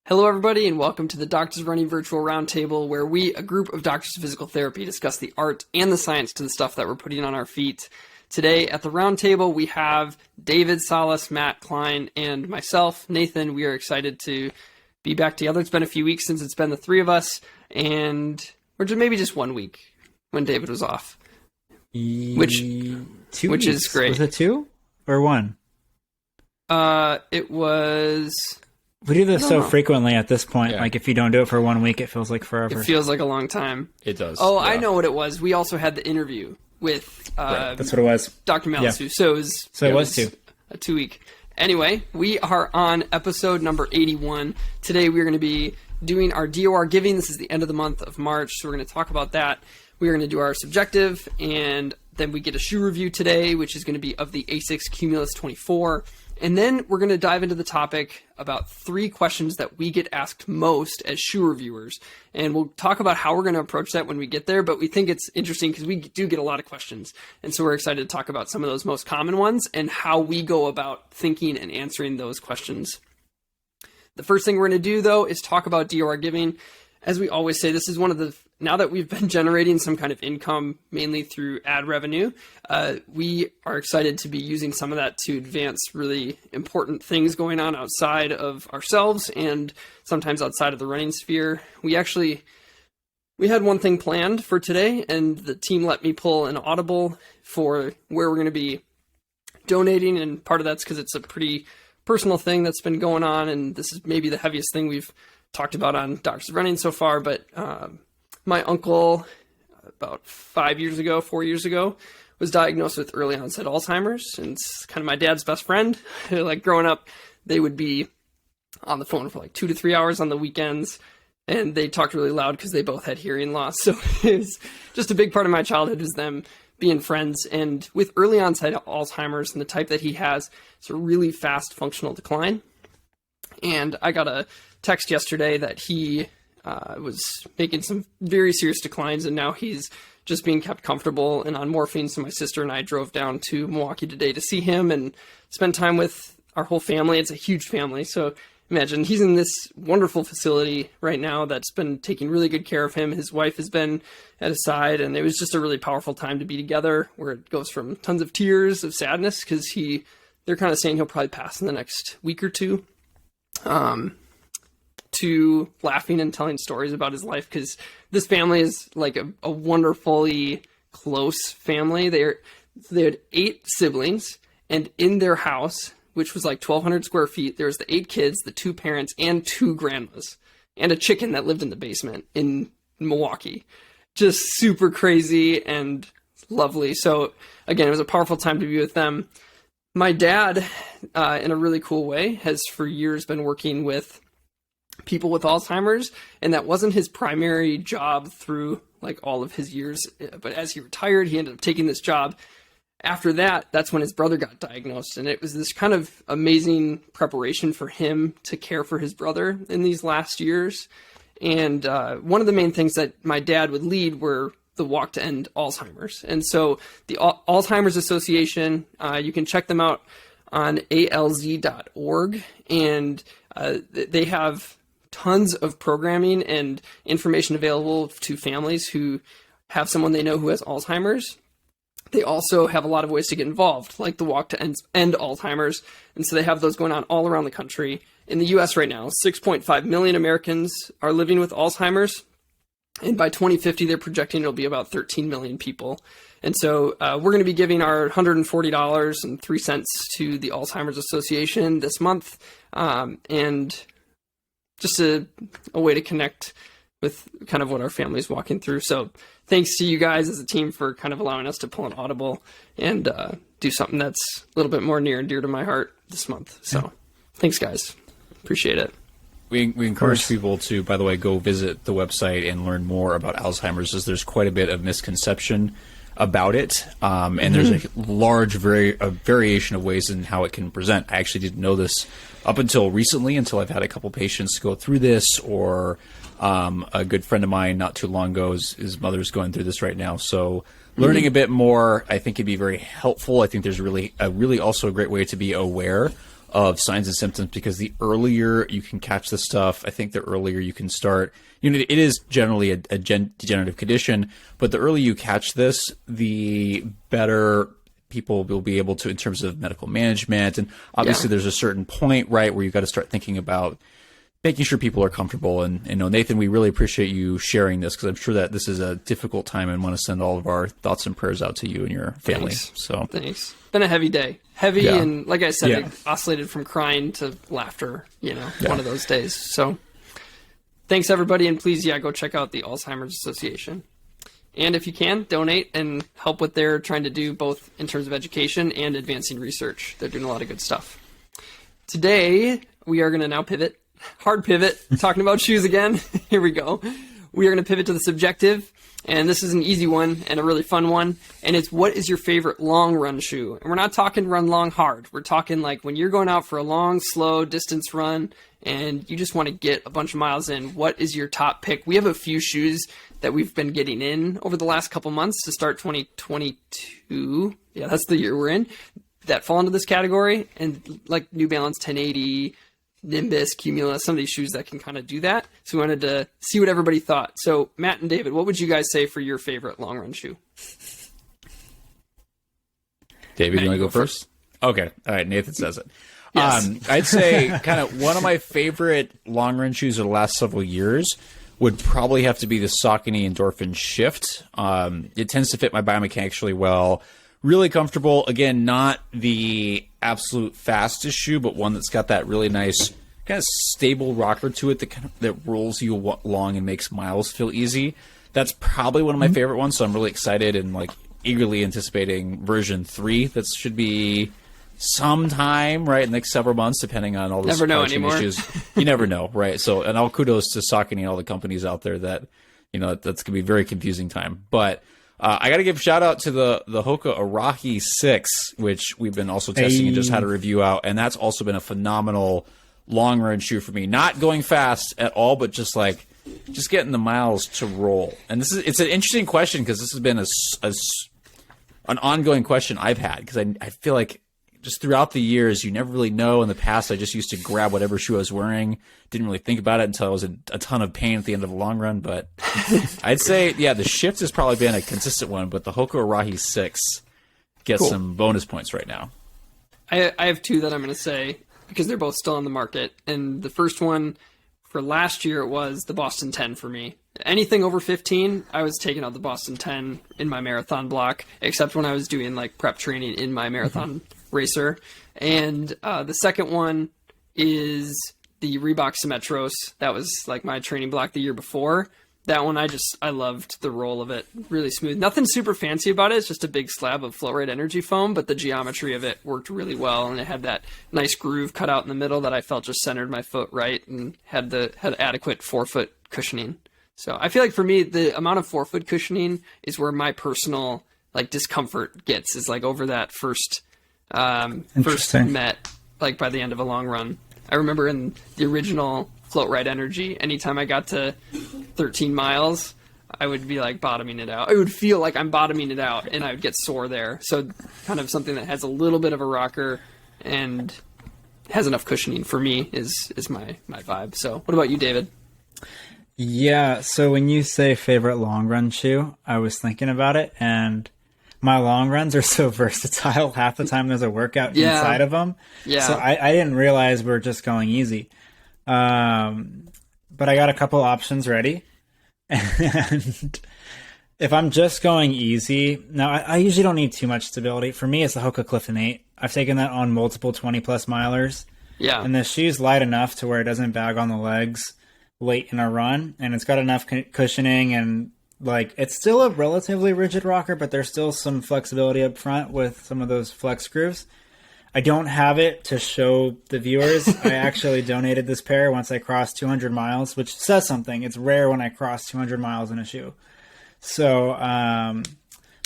Hello, everybody, and welcome to the Doctors Running Virtual Roundtable, where we, a group of doctors of physical therapy, discuss the art and the science to the stuff that we're putting on our feet. Today at the roundtable, we have David Salas, Matt Klein, and myself, Nathan. We are excited to be back together. It's been a few weeks since it's been the three of us, and maybe just 1 week when David was off, which is great. Was it 2 or 1? It was... We do this so frequently at this point. Yeah. Like, if you don't do it for 1 week, it feels like forever. It feels like a long time. It does. Oh, yeah. I know what it was. We also had the interview with right. That's what it was. Dr. Malisu. Yeah. So it was 2. A 2 week. Anyway, we are on episode number 81. Today we're going to be doing our DOR giving. This is the end of the month of March, so we're going to talk about that. We're going to do our subjective, and then we get a shoe review today, which is going to be of the Asics Cumulus 24. And then we're going to dive into the topic about 3 questions that we get asked most as shoe reviewers. And we'll talk about how we're going to approach that when we get there, but we think it's interesting because we do get a lot of questions. And so we're excited to talk about some of those most common ones and how we go about thinking and answering those questions. The first thing we're going to do, though, is talk about DOR giving. As we always say, this is one of the, now that we've been generating some kind of income, mainly through ad revenue, we are excited to be using some of that to advance really important things going on outside of ourselves and sometimes outside of the running sphere. We had one thing planned for today, and the team let me pull an audible for where we're going to be donating, and part of that's because it's a pretty personal thing that's been going on, and this is maybe the heaviest thing we've talked about on Doctors Running so far, but my uncle, about 4 years ago, was diagnosed with early onset Alzheimer's, and it's kind of my dad's best friend. Like, growing up, they would be on the phone for like 2 to 3 hours on the weekends, and they talked really loud because they both had hearing loss. So it's just a big part of my childhood was them being friends. And with early onset Alzheimer's and the type that he has, it's a really fast functional decline. And I got a text yesterday that he was making some very serious declines, and now he's just being kept comfortable and on morphine. So my sister and I drove down to Milwaukee today to see him and spend time with our whole family. It's a huge family. So imagine he's in this wonderful facility right now that's been taking really good care of him. His wife has been at his side, and it was just a really powerful time to be together, where it goes from tons of tears of sadness because they're kind of saying he'll probably pass in the next week or two, to laughing and telling stories about his life, because this family is like a wonderfully close family. They had 8 siblings, and in their house, which was like 1,200 square feet, there was the 8 kids, the 2 parents, and 2 grandmas, and a chicken that lived in the basement in Milwaukee. Just super crazy and lovely. So again, it was a powerful time to be with them. My dad, in a really cool way, has for years been working with people with Alzheimer's, and that wasn't his primary job through like all of his years. But as he retired, he ended up taking this job. After that, that's when his brother got diagnosed, and it was this kind of amazing preparation for him to care for his brother in these last years. And one of the main things that my dad would lead were the Walk to End Alzheimer's. And so the Alzheimer's Association, you can check them out on alz.org, and they have tons of programming and information available to families who have someone they know who has Alzheimer's. They also have a lot of ways to get involved, like the Walk to End Alzheimer's. And so they have those going on all around the country. In the US right now, 6.5 million Americans are living with Alzheimer's. And by 2050, they're projecting it'll be about 13 million people. And so we're going to be giving our $140.03 to the Alzheimer's Association this month. And just a way to connect with kind of what our family's walking through. So thanks to you guys as a team for kind of allowing us to pull an audible and do something that's a little bit more near and dear to my heart this month. So thanks, guys. Appreciate it. We encourage people to, by the way, go visit the website and learn more about Alzheimer's, as there's quite a bit of misconception about it. And there's a large variation of ways in how it can present. I actually didn't know this up until recently, until I've had a couple patients go through this, or a good friend of mine not too long ago, his mother's going through this right now. So learning a bit more, I think, could be very helpful. I think there's really also a great way to be aware of signs and symptoms, because the earlier you can catch this stuff, I think the earlier you can start. It is generally a degenerative condition, but the earlier you catch this, the better people will be able to in terms of medical management. And obviously there's a certain point, right, where you've got to start thinking about making sure people are comfortable. And Nathan, we really appreciate you sharing this, because I'm sure that this is a difficult time, and want to send all of our thoughts and prayers out to you and your family. Thanks. Been a heavy day. And like I said, it oscillated from crying to laughter, one of those days. So thanks, everybody. And please, go check out the Alzheimer's Association. And if you can, donate and help what they're trying to do, both in terms of education and advancing research. They're doing a lot of good stuff. Today, we are going to now pivot. Hard pivot. Talking about shoes again. Here we go. We are going to pivot to the subjective. And this is an easy one and a really fun one. And it's, what is your favorite long run shoe? And we're not talking run long hard. We're talking like when you're going out for a long, slow distance run and you just want to get a bunch of miles in. What is your top pick? We have a few shoes that we've been getting in over the last couple months to start 2022. Yeah, that's the year we're in, that fall into this category. And like New Balance 1080, Nimbus, Cumulus, some of these shoes that can kind of do that. So we wanted to see what everybody thought. So Matt and David, what would you guys say for your favorite long run shoe? David, you want to go first? Okay. All right. Nathan says it. Yes. I'd say kind of one of my favorite long run shoes of the last several years would probably have to be the Saucony Endorphin Shift. It tends to fit my biomechanics really well. Really comfortable. Again, not the absolute fastest shoe, but one that's got that really nice kind of stable rocker to it that rolls you along and makes miles feel easy. That's probably one of my favorite ones, so I'm really excited and like eagerly anticipating version 3. That should be sometime, right, in the next several months, depending on all the supply chain issues. You never know, right? So, and all kudos to Saucony and all the companies out there that, that's going to be a very confusing time. But I got to give a shout out to the Hoka Arahi 6, which we've been also testing and just had a review out. And that's also been a phenomenal long run shoe for me. Not going fast at all, but just getting the miles to roll. And it's an interesting question, because this has been an ongoing question I've had, because I feel like just throughout the years, you never really know. In the past, I just used to grab whatever shoe I was wearing. Didn't really think about it until I was in a ton of pain at the end of the long run. But I'd say, the Shift has probably been a consistent one, but the Hoka Arahi 6 gets some bonus points right now. I have two that I'm going to say, because they're both still on the market. And the first one for last year, it was the Boston 10 for me. Anything over 15, I was taking out the Boston 10 in my marathon block, except when I was doing like prep training in my marathon racer. And the second one is the Reebok Symmetros. That was like my training block the year before. That one, I loved the roll of it. Really smooth. Nothing super fancy about it. It's just a big slab of Floatrite energy foam, but the geometry of it worked really well, and it had that nice groove cut out in the middle that I felt just centered my foot right, and had adequate forefoot cushioning. So I feel like for me, the amount of forefoot cushioning is where my personal like discomfort gets, is like over that first met, like by the end of a long run. I remember in the original Floatrite Energy, anytime I got to 13 miles, I would be like bottoming it out. I would feel like I'm bottoming it out, and I would get sore there. So kind of something that has a little bit of a rocker and has enough cushioning for me is my vibe. So what about you, David? Yeah, so when you say favorite long run shoe, I was thinking about it, and my long runs are so versatile. Half the time there's a workout inside of them. Yeah. So I didn't realize we were just going easy. But I got a couple options ready. And if I'm just going easy, now I usually don't need too much stability. For me, it's the Hoka Clifton 8. I've taken that on multiple 20-plus milers. Yeah. And the shoe's light enough to where it doesn't bag on the legs late in a run. And it's got enough cushioning, and like it's still a relatively rigid rocker, but there's still some flexibility up front with some of those flex grooves. I don't have it to show the viewers. I actually donated this pair once I crossed 200 miles, which says something. It's rare when I cross 200 miles in a shoe. So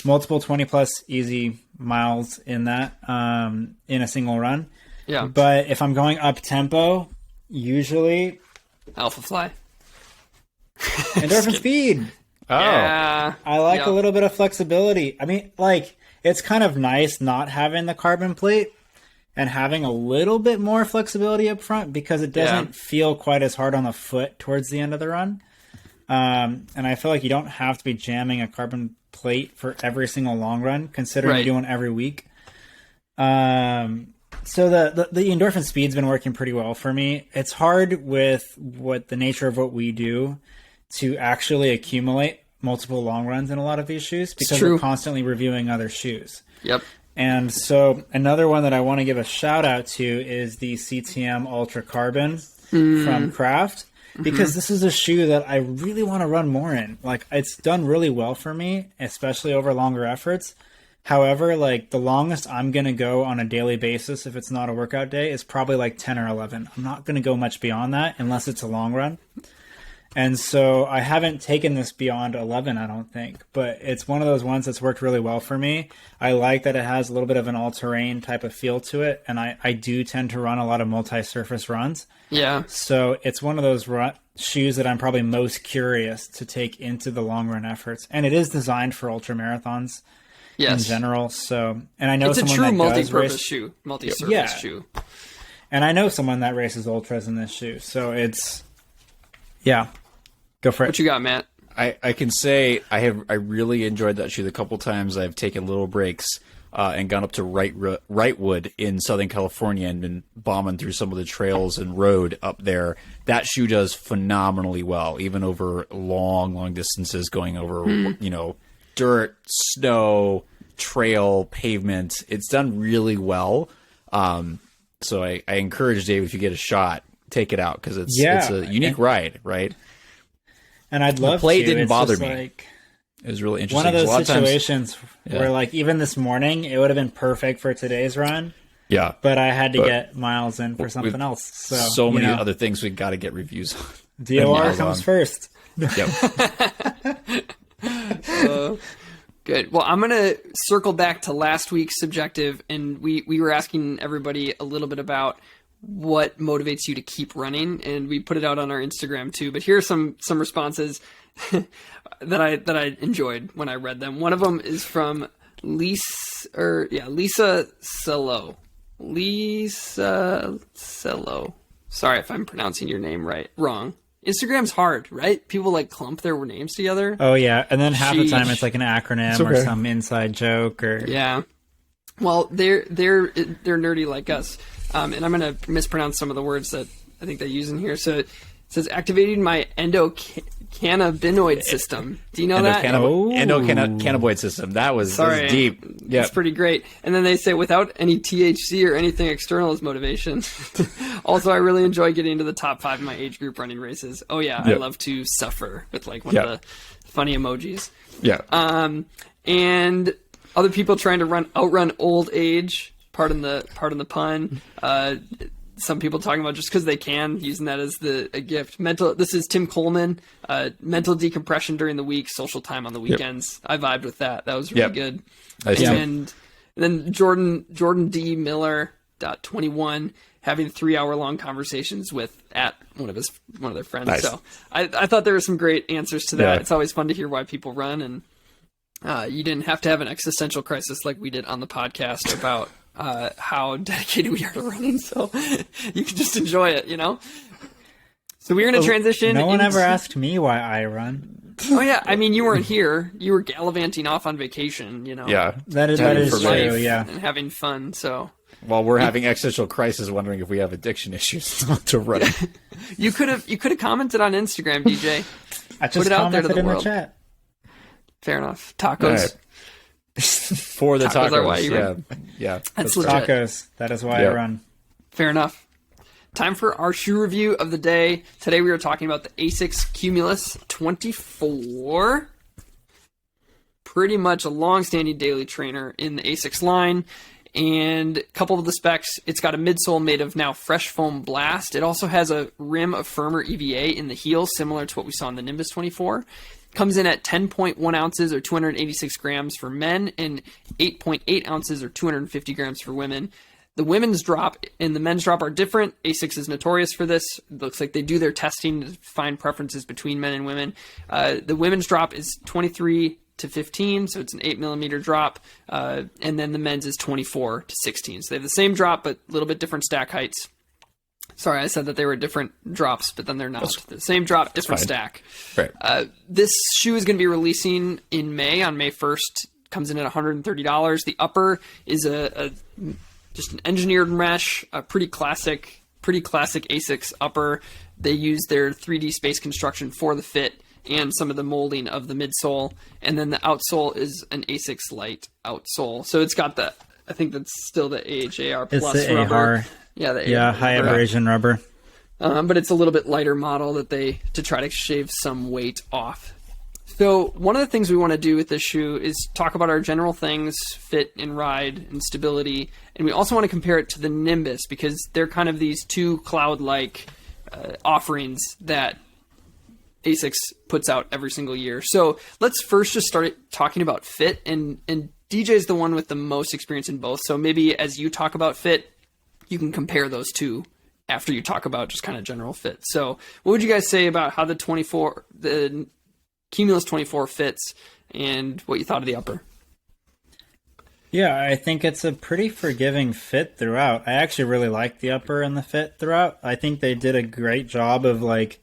multiple 20-plus easy miles in that in a single run. Yeah. But if I'm going up-tempo, usually Alpha Fly. Endorphin Speed. Oh. Yeah. I like a little bit of flexibility. I mean, like, it's kind of nice not having the carbon plate and having a little bit more flexibility up front because it doesn't feel quite as hard on the foot towards the end of the run. And I feel like you don't have to be jamming a carbon plate for every single long run, considering you do one every week. So the endorphin speed's been working pretty well for me. It's hard with what the nature of what we do to actually accumulate multiple long runs in a lot of these shoes because we're constantly reviewing other shoes. Yep. And so another one that I want to give a shout out to is the CTM Ultra Carbon from Kraft, because this is a shoe that I really want to run more in. Like, it's done really well for me, especially over longer efforts. However, like, the longest I'm going to go on a daily basis, if it's not a workout day, is probably like 10 or 11. I'm not going to go much beyond that unless it's a long run. And so I haven't taken this beyond 11, I don't think. But it's one of those ones that's worked really well for me. I like that it has a little bit of an all-terrain type of feel to it. And I do tend to run a lot of multi-surface runs. Yeah. So it's one of those shoes that I'm probably most curious to take into the long-run efforts. And it is designed for ultra-marathons in general. So, and I know it's someone a true that multi-purpose shoe, multi-surface shoe. And I know someone that races ultras in this shoe. So it's... Yeah, go for it. What you got, Matt? I can say I really enjoyed that shoe. The couple times I've taken little breaks and gone up to Wrightwood in Southern California and been bombing through some of the trails and road up there. That shoe does phenomenally well, even over long distances, going over dirt, snow, trail, pavement. It's done really well. So I encourage Dave, if you get a shot, take it out because it's a unique ride, right? And I'd love the plate to. didn't it's bother me. Like, it was really interesting. One of those situations where, like, even this morning, it would have been perfect for today's run. Yeah, but I had to get miles in for something else. So many other things we got to get reviews on. DOR comes first. Yep. Good. Well, I'm going to circle back to last week's subjective, and we were asking everybody a little bit about what motivates you to keep running, and we put it out on our Instagram too. But here are some responses that I enjoyed when I read them. One of them is from Lisa Cello. Lisa Cello. Sorry if I'm pronouncing your name wrong. Instagram's hard, right? People like clump their names together. Oh yeah, and then half the time it's like an acronym or some inside joke or Well, they're nerdy like us. And I'm going to mispronounce some of the words that I think they use in here. So it says activating my endocannabinoid system. Do you know that? Endocannabinoid system. That was deep. Yeah, it's pretty great. And then they say without any THC or anything external as motivation. Also, I really enjoy getting into the top 5 in my age group running races. Oh yeah, I love to suffer with like one of the funny emojis. Yeah. And other people trying to outrun old age. Pardon the pun. Some people talking about just because they can, using that as a gift. This is Tim Coleman. Mental decompression during the week, social time on the weekends. I vibed with that. That was really good. And then Jordan D Miller .21 having 3-hour long conversations with one of their friends. Nice. So I thought there were some great answers to that. Yeah. It's always fun to hear why people run, and you didn't have to have an existential crisis like we did on the podcast about how dedicated we are to running, so you can just enjoy it, So we're going to transition. No one ever asked me why I run. Oh yeah, I mean, you weren't here. You were gallivanting off on vacation, Yeah, that is true. Yeah, and having fun. So while we're having existential crisis, wondering if we have addiction issues to running. You could have commented on Instagram, DJ. I just put it out there to the world. The chat. Fair enough. Tacos. For the tacos are why you run. Yeah. That's legit. Tacos. That is why I run. Fair enough. Time for our shoe review of the day. Today we are talking about the Asics Cumulus 24. Pretty much a long-standing daily trainer in the Asics line. And a couple of the specs, it's got a midsole made of now fresh foam blast. It also has a rim of firmer EVA in the heel, similar to what we saw in the Nimbus 24. Comes in at 10.1 ounces or 286 grams for men and 8.8 ounces or 250 grams for women. The women's drop and the men's drop are different. Asics is notorious for this. It looks like they do their testing to find preferences between men and women. The women's drop is 23 to 15, so it's an 8mm drop, and then the men's is 24 to 16. So they have the same drop, but a little bit different stack heights. Sorry, I said that they were different drops, but then they're not. The same drop, different stack. Right. This shoe is going to be releasing in May, on May 1st. Comes in at $130. The upper is just an engineered mesh, a pretty classic Asics upper. They use their 3D space construction for the fit and some of the molding of the midsole. And then the outsole is an Asics Light outsole. So it's got I think that's still the AHAR plus it's the rubber. AHAR. Yeah, the yeah, AHAR high abrasion rubber. But it's a little bit lighter model to try to shave some weight off. So one of the things we want to do with this shoe is talk about our general things, fit and ride and stability. And we also want to compare it to the Nimbus because they're kind of these two cloud-like offerings that Asics puts out every single year. So let's first just start talking about fit. And DJ is the one with the most experience in both. So maybe as you talk about fit, you can compare those two after you talk about just kind of general fit. So what would you guys say about how the Cumulus 24 fits and what you thought of the upper? Yeah, I think it's a pretty forgiving fit throughout. I actually really like the upper and the fit throughout. I think they did a great job of like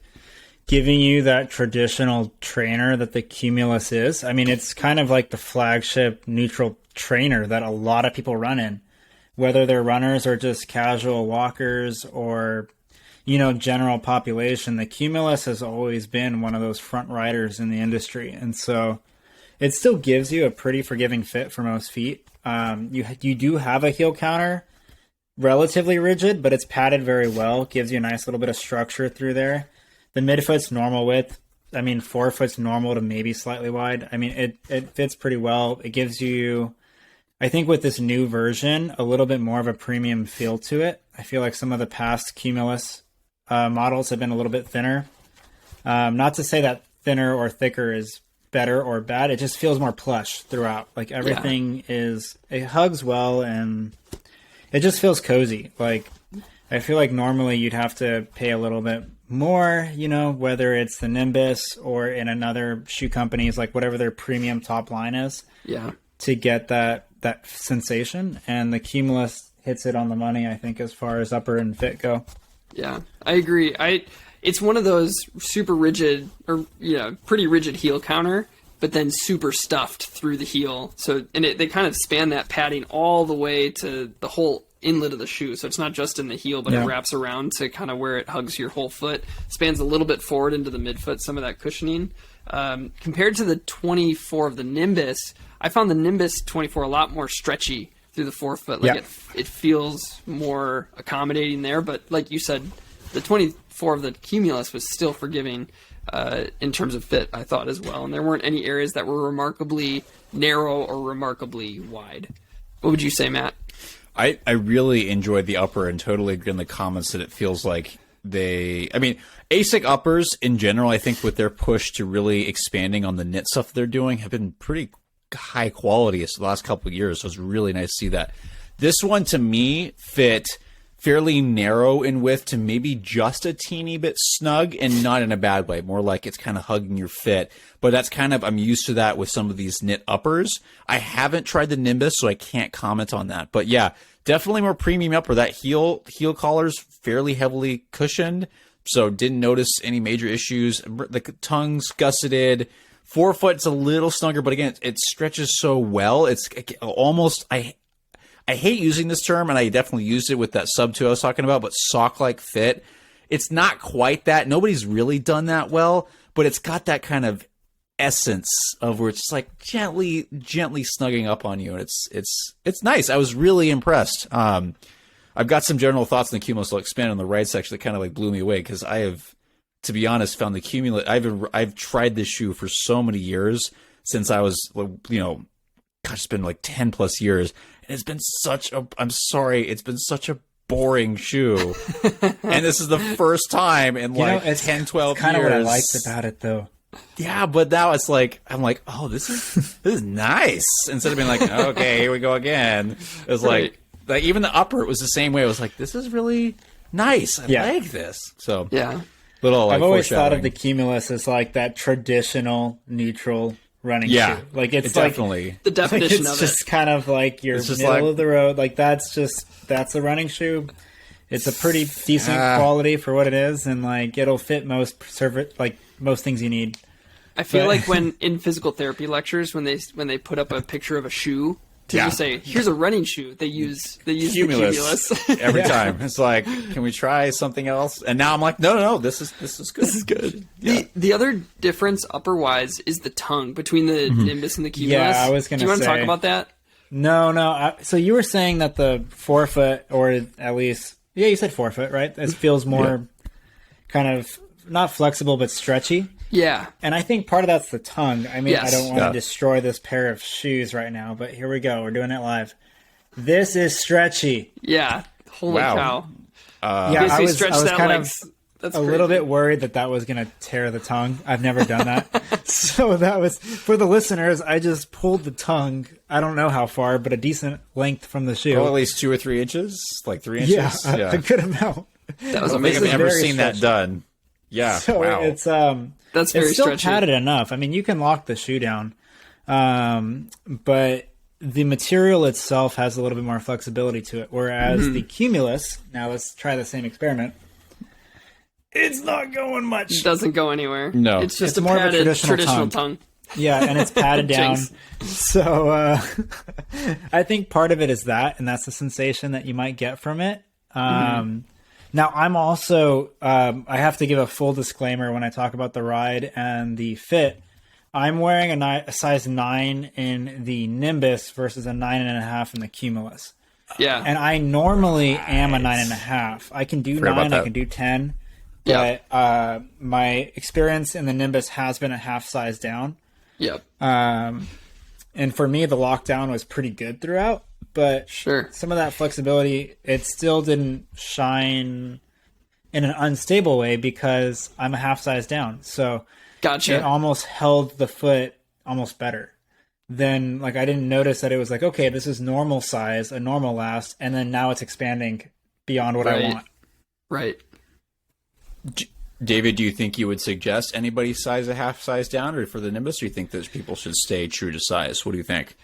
giving you that traditional trainer that the Cumulus is. I mean, it's kind of like the flagship neutral trainer that a lot of people run in, whether they're runners or just casual walkers or general population. The Cumulus has always been one of those front riders in the industry. And so it still gives you a pretty forgiving fit for most feet. You do have a heel counter, relatively rigid, but it's padded very well. Gives you a nice little bit of structure through there. The midfoot's normal width. I mean, forefoot's normal to maybe slightly wide. I mean, it fits pretty well. It gives you, I think with this new version, a little bit more of a premium feel to it. I feel like some of the past Cumulus models have been a little bit thinner. Not to say that thinner or thicker is better or bad. It just feels more plush throughout. Like everything it hugs well and it just feels cozy. Like I feel like normally you'd have to pay a little bit more, whether it's the Nimbus or in another shoe companies, like whatever their premium top line is. Yeah. To get that sensation. And the Cumulus hits it on the money, I think, as far as upper and fit go. Yeah, I agree. It's one of those super rigid or pretty rigid heel counter, but then super stuffed through the heel. So they kind of span that padding all the way to the whole inlet of the shoe. So it's not just in the heel, but it wraps around to kind of where it hugs your whole foot. Spans a little bit forward into the midfoot, some of that cushioning. Compared to the 24 of the Nimbus, I found the Nimbus 24 a lot more stretchy through the forefoot. Like it feels more accommodating there. But like you said, the 24 of the Cumulus was still forgiving in terms of fit, I thought, as well. And there weren't any areas that were remarkably narrow or remarkably wide. What would you say, Matt? I really enjoyed the upper and totally agree in the comments that it feels like ASIC uppers in general, I think with their push to really expanding on the knit stuff they're doing have been pretty high quality the last couple of years. So it's really nice to see that. This one to me fit fairly narrow in width to maybe just a teeny bit snug and not in a bad way. More like it's kind of hugging your fit. But that's I'm used to that with some of these knit uppers. I haven't tried the Nimbus, so I can't comment on that. But yeah, definitely more premium upper. That heel collar's fairly heavily cushioned, so didn't notice any major issues. The tongue's gusseted. Forefoot's a little snugger, but again, it stretches so well. It's almost, I hate using this term, and I definitely used it with that sub 2 I was talking about, but sock-like fit. It's not quite that. Nobody's really done that well, but it's got that kind of essence of where it's just like gently snugging up on you, and it's nice. I was really impressed. I've got some general thoughts on the Cumulus. I'll expand on the right section that kind of like blew me away because I have, to be honest, found the Cumulus. I've tried this shoe for so many years since I was, it's been like 10 plus years. And it's been it's been such a boring shoe. And this is the first time in 10, 12 years. Kind of what I liked about it though. Yeah, but now it's like, I'm like, oh, this is nice. Instead of being like, okay, here we go again. It was like even the upper, it was the same way. I was like, this is really nice. I like this. So yeah. I've always thought of the Cumulus as like that traditional neutral running shoe. Like it's like definitely the definition it's of just it. kind of like your middle of the road. Like that's a running shoe. It's a pretty decent quality for what it is, and like it'll fit most things you need. I feel like when in physical therapy lectures, when they put up a picture of a shoe to just say, "Here's a running shoe," they use Cumulus. the Cumulus every time. It's like, can we try something else? And now I'm like, no, this is good. This is good. Yeah. The other difference upper wise is the tongue between the Nimbus and the Cumulus. Yeah, I was going to say. Do you want to talk about that? No. So you were saying that the forefoot, or at least, you said forefoot, right? It feels more kind of not flexible but stretchy. Yeah. And I think part of that's the tongue. I mean, Yes. I don't want to destroy this pair of shoes right now, but here we go. We're doing it live. This is stretchy. Yeah. Holy Wow. cow. Yeah, I was that kind that's a crazy. little bit worried that was going to tear the tongue. I've never done that. So that was, for the listeners, I just pulled the tongue, I don't know how far, but a decent length from the shoe. At least 2 or 3 inches, like 3 inches. Yeah, a good amount. That was I don't think amazing. I've ever very seen that stretchy. done. Yeah. So wow. it's That's very it's still stretchy. padded enough. I mean, you can lock the shoe down, but the material itself has a little bit more flexibility to it. Whereas the Cumulus, now let's try the same experiment. It's not going much. It doesn't go anywhere. No. It's just It's more of a padded traditional tongue. Yeah, and it's padded down. Jinx. So I think part of it is that, and that's the sensation that you might get from it. Now, I'm also, I have to give a full disclaimer when I talk about the ride and the fit. I'm wearing a size 9 in the Nimbus versus a 9.5 in the Cumulus. Yeah. And I normally am a 9.5. I can do Forgot about 9, I that. can do 10. Yeah. But my experience in the Nimbus has been a half size down. Yep. And for me, the lockdown was pretty good throughout. But Sure. some of that flexibility, it still didn't shine in an unstable way because I'm a half size down. So Gotcha. it almost held the foot almost better. Then, like, I didn't notice that it was like, okay, this is normal size, a normal last, and then now it's expanding beyond what I Right. want. Right. David, do you think you would suggest anybody size a half size down, or for the Nimbus, or do you think that people should stay true to size? What do you think?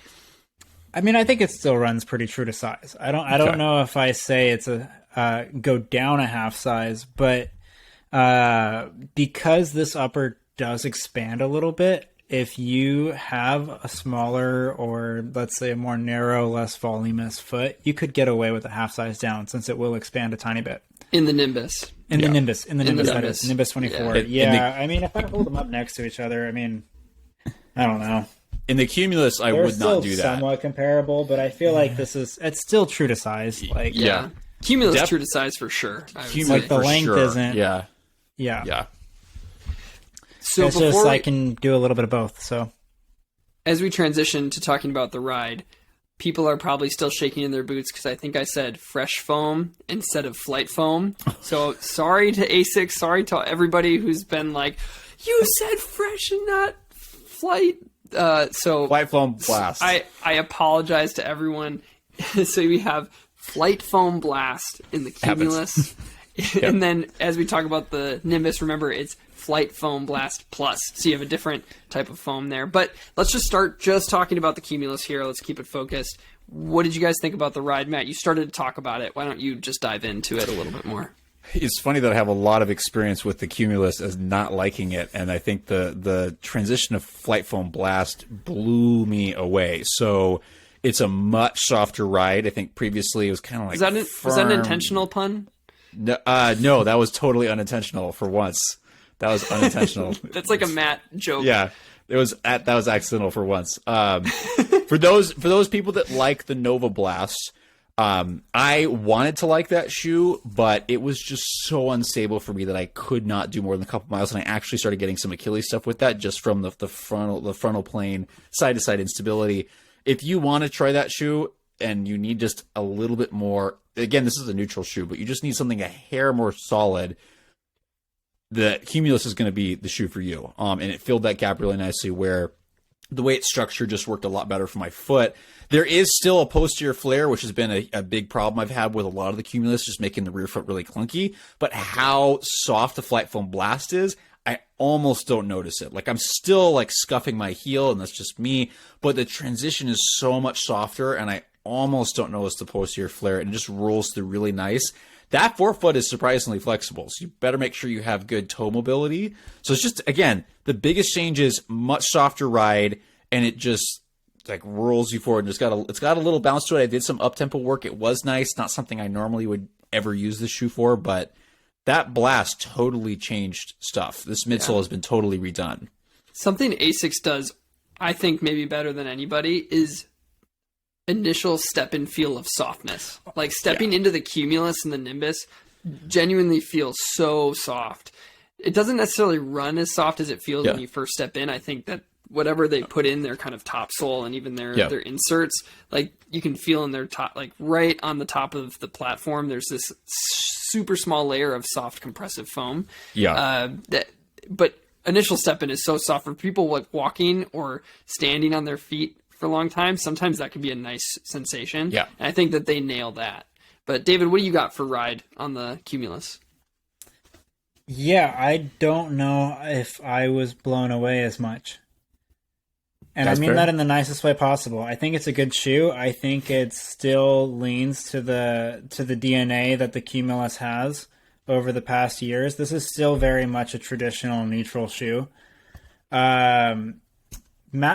I mean, I think it still runs pretty true to size. I don't know if I say it's a go down a half size, but because this upper does expand a little bit, if you have a smaller or let's say a more narrow, less voluminous foot, you could get away with a half size down since it will expand a tiny bit. In the Nimbus. In the Nimbus, that Nimbus. is Nimbus 24. Yeah. I mean, if I hold them up next to each other, I mean, I don't know. In the Cumulus, I They're would still not do that. somewhat comparable, but I feel like it's still true to size. Like, Yeah. Cumulus true to size for sure. I would Cumulus say. the for length sure. isn't- Yeah. yeah. Yeah. So It's just before I can do a little bit of both. So as we transition to talking about the ride, people are probably still shaking in their boots because I think I said fresh foam instead of flight foam. So sorry to Asics, sorry to everybody who's been like, you said fresh and not flight. So Flight foam blast. I apologize to everyone. So we have flight foam blast in the Cumulus. And then as we talk about the Nimbus, remember it's flight foam blast plus. So you have a different type of foam there. But let's just start just talking about the Cumulus here. Let's keep it focused. What did you guys think about the ride, Matt? You started to talk about it. Why don't you just dive into it a little bit more? It's funny that I have a lot of experience with the Cumulus as not liking it, and I think the transition of Flight Foam Blast blew me away. So it's a much softer ride. I think previously it was kind of like Was that an intentional pun? No, that was totally unintentional for once. That was unintentional. That's like a Matt joke. Yeah, that was accidental for once. For those people that like the Nova Blast, I wanted to like that shoe, but it was just so unstable for me that I could not do more than a couple miles, and I actually started getting some Achilles stuff with that just from the frontal plane side to side instability. If you want to try that shoe and you need just a little bit more, again, this is a neutral shoe, but you just need something a hair more solid, the Cumulus is going to be the shoe for you. And it filled that gap really nicely where the way it's structured just worked a lot better for my foot. There is still a posterior flare, which has been a big problem I've had with a lot of the Cumulus, just making the rear foot really clunky. But how soft the Flight Foam Blast is, I almost don't notice it. Like I'm still like scuffing my heel, and that's just me. But the transition is so much softer, and I almost don't notice the posterior flare. It just rolls through really nice. That forefoot is surprisingly flexible, so you better make sure you have good toe mobility. So it's just, again, the biggest change is much softer ride, and it just like rolls you forward. And it's got a little bounce to it. I did some up-tempo work. It was nice. Not something I normally would ever use this shoe for, but that blast totally changed stuff. This midsole has been totally redone. Something Asics does, I think, maybe better than anybody is initial step-in feel of softness. Like stepping into the Cumulus and the Nimbus genuinely feels so soft. It doesn't necessarily run as soft as it feels when you first step in. I think that whatever they put in their kind of top sole and even their inserts, like you can feel in their top, like right on the top of the platform, there's this super small layer of soft compressive foam. But initial step in is so soft for people like walking or standing on their feet for a long time. Sometimes that can be a nice sensation. Yeah. And I think that they nail that. But David, what do you got for ride on the Cumulus? Yeah, I don't know if I was blown away as much. And I mean that in the nicest way possible. I think it's a good shoe. I think it still leans to the DNA that the Cumulus has over the past years. This is still very much a traditional neutral shoe. Matt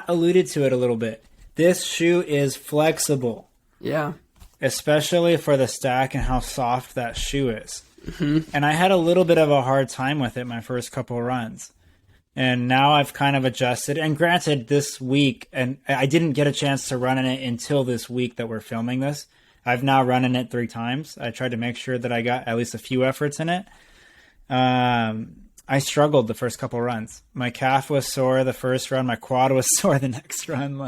alluded to it a little bit. This shoe is flexible. Yeah. Especially for the stack and how soft that shoe is. Mm-hmm. And I had a little bit of a hard time with it my first couple runs. And now I've kind of adjusted. And granted, this week, and I didn't get a chance to run in it until this week that we're filming this. I've now run in it 3 times. I tried to make sure that I got at least a few efforts in it. I struggled the first couple runs. My calf was sore the first run. My quad was sore the next run.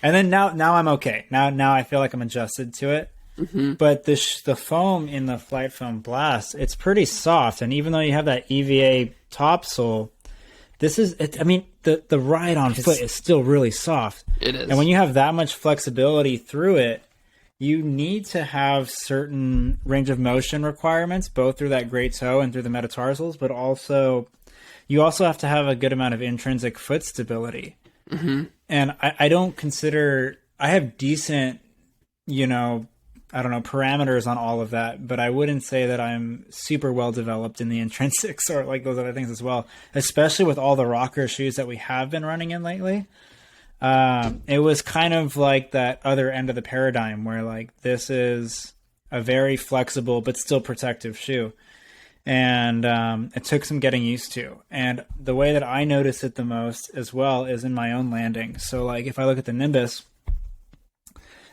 And then now I'm okay. Now I feel like I'm adjusted to it. Mm-hmm. But the foam in the Flight Foam Blast, it's pretty soft. And even though you have that EVA topsole, this is, the ride on foot is still really soft. It is. And when you have that much flexibility through it, you need to have certain range of motion requirements, both through that great toe and through the metatarsals, but you also have to have a good amount of intrinsic foot stability. Mm-hmm. And I don't consider, I have decent, parameters on all of that, but I wouldn't say that I'm super well developed in the intrinsics or like those other things as well, especially with all the rocker shoes that we have been running in lately. It was kind of like that other end of the paradigm where like this is a very flexible but still protective shoe. And it took some getting used to. And the way that I notice it the most as well is in my own landing. So like if I look at the Nimbus,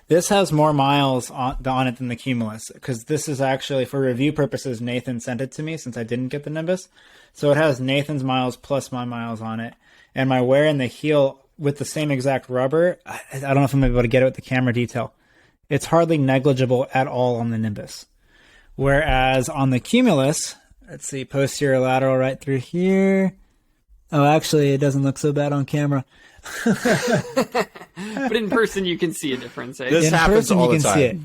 this has more miles on it than the Cumulus, because this is actually, for review purposes, Nathan sent it to me since I didn't get the Nimbus. So it has Nathan's miles plus my miles on it. And my wear in the heel with the same exact rubber, I don't know if I'm able to get it with the camera detail. It's hardly negligible at all on the Nimbus. Whereas on the Cumulus, let's see, posterior lateral right through here. Oh, actually, it doesn't look so bad on camera. But in person, you can see a difference. Eh? This happens all the time. See it.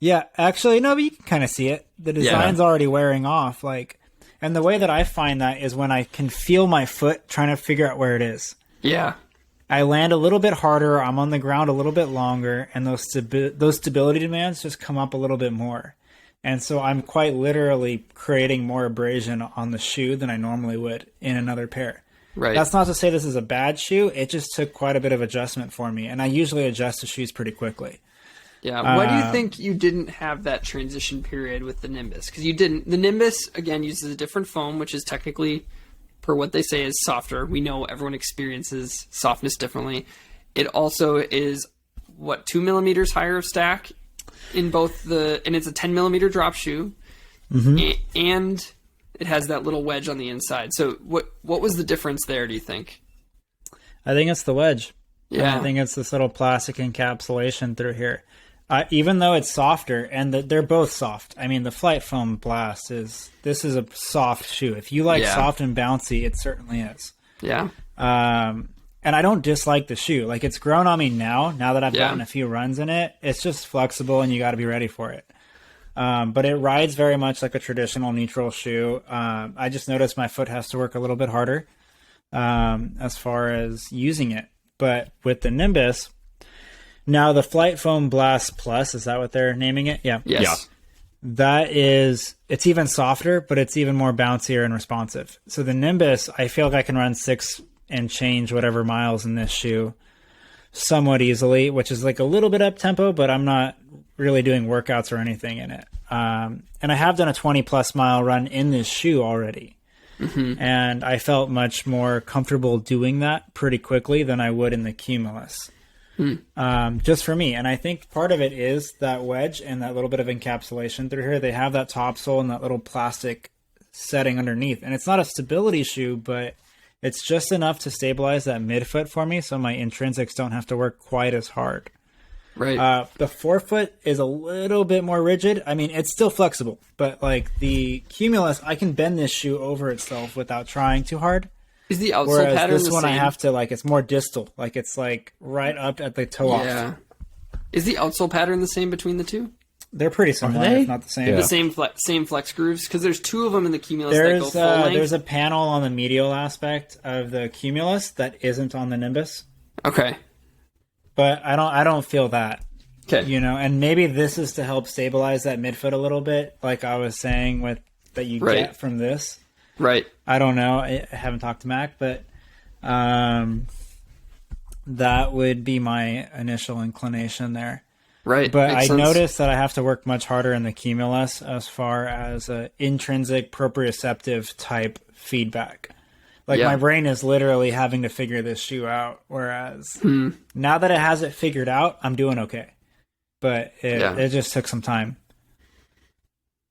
Yeah, actually, no, but you can kind of see it. The design's already wearing off. And the way that I find that is when I can feel my foot trying to figure out where it is. Yeah. I land a little bit harder. I'm on the ground a little bit longer, and those stability demands just come up a little bit more. And so I'm quite literally creating more abrasion on the shoe than I normally would in another pair. Right. That's not to say this is a bad shoe. It just took quite a bit of adjustment for me, and I usually adjust to shoes pretty quickly. Yeah. Why do you think you didn't have that transition period with the Nimbus? Because you didn't. The Nimbus, again, uses a different foam, which is technically, per what they say, is softer. We know everyone experiences softness differently. It also is, 2 millimeters higher of stack in both and it's a 10 millimeter drop shoe, and it has that little wedge on the inside. So what was the difference there, do you think? I think it's the wedge. Yeah. I think it's this little plastic encapsulation through here. Even though it's softer, and they're both soft. I mean, the Flight Foam Blast this is a soft shoe. If you like soft and bouncy, it certainly is. Yeah. And I don't dislike the shoe. Like, it's grown on me now that I've gotten a few runs in it. It's just flexible, and you got to be ready for it. But it rides very much like a traditional neutral shoe. I just noticed my foot has to work a little bit harder as far as using it. But with the Nimbus, now the Flight Foam Blast Plus, is that what they're naming it? Yeah. Yes. Yeah. That is, it's even softer, but it's even more bouncier and responsive. So the Nimbus, I feel like I can run 6 and change whatever miles in this shoe somewhat easily, which is like a little bit up tempo, but I'm not really doing workouts or anything in it. And I have done a 20 plus mile run in this shoe already. Mm-hmm. And I felt much more comfortable doing that pretty quickly than I would in the Cumulus. Just for me. And I think part of it is that wedge and that little bit of encapsulation through here. They have that top sole and that little plastic setting underneath. And it's not a stability shoe, but it's just enough to stabilize that midfoot for me so my intrinsics don't have to work quite as hard. Right. The forefoot is a little bit more rigid. I mean, it's still flexible, but like the Cumulus, I can bend this shoe over itself without trying too hard. Is the outsole Whereas pattern this the one same? I have to like, it's more distal. Like it's like right up at the toe off. Is the outsole pattern the same between the two? They're pretty similar, if not the same. Yeah. The same flex grooves? Because there's 2 of them in the Cumulus that go full length. There's a panel on the medial aspect of the Cumulus that isn't on the Nimbus. Okay. But I don't feel that. Okay. You know, and maybe this is to help stabilize that midfoot a little bit, like I was saying with that you get from this. Right. I don't know. I haven't talked to Mac, but that would be my initial inclination there. Right. But Makes I sense. noticed that I have to work much harder in the Cumulus as far as intrinsic proprioceptive type feedback. Like my brain is literally having to figure this shoe out, whereas now that it has it figured out, I'm doing okay. But it just took some time.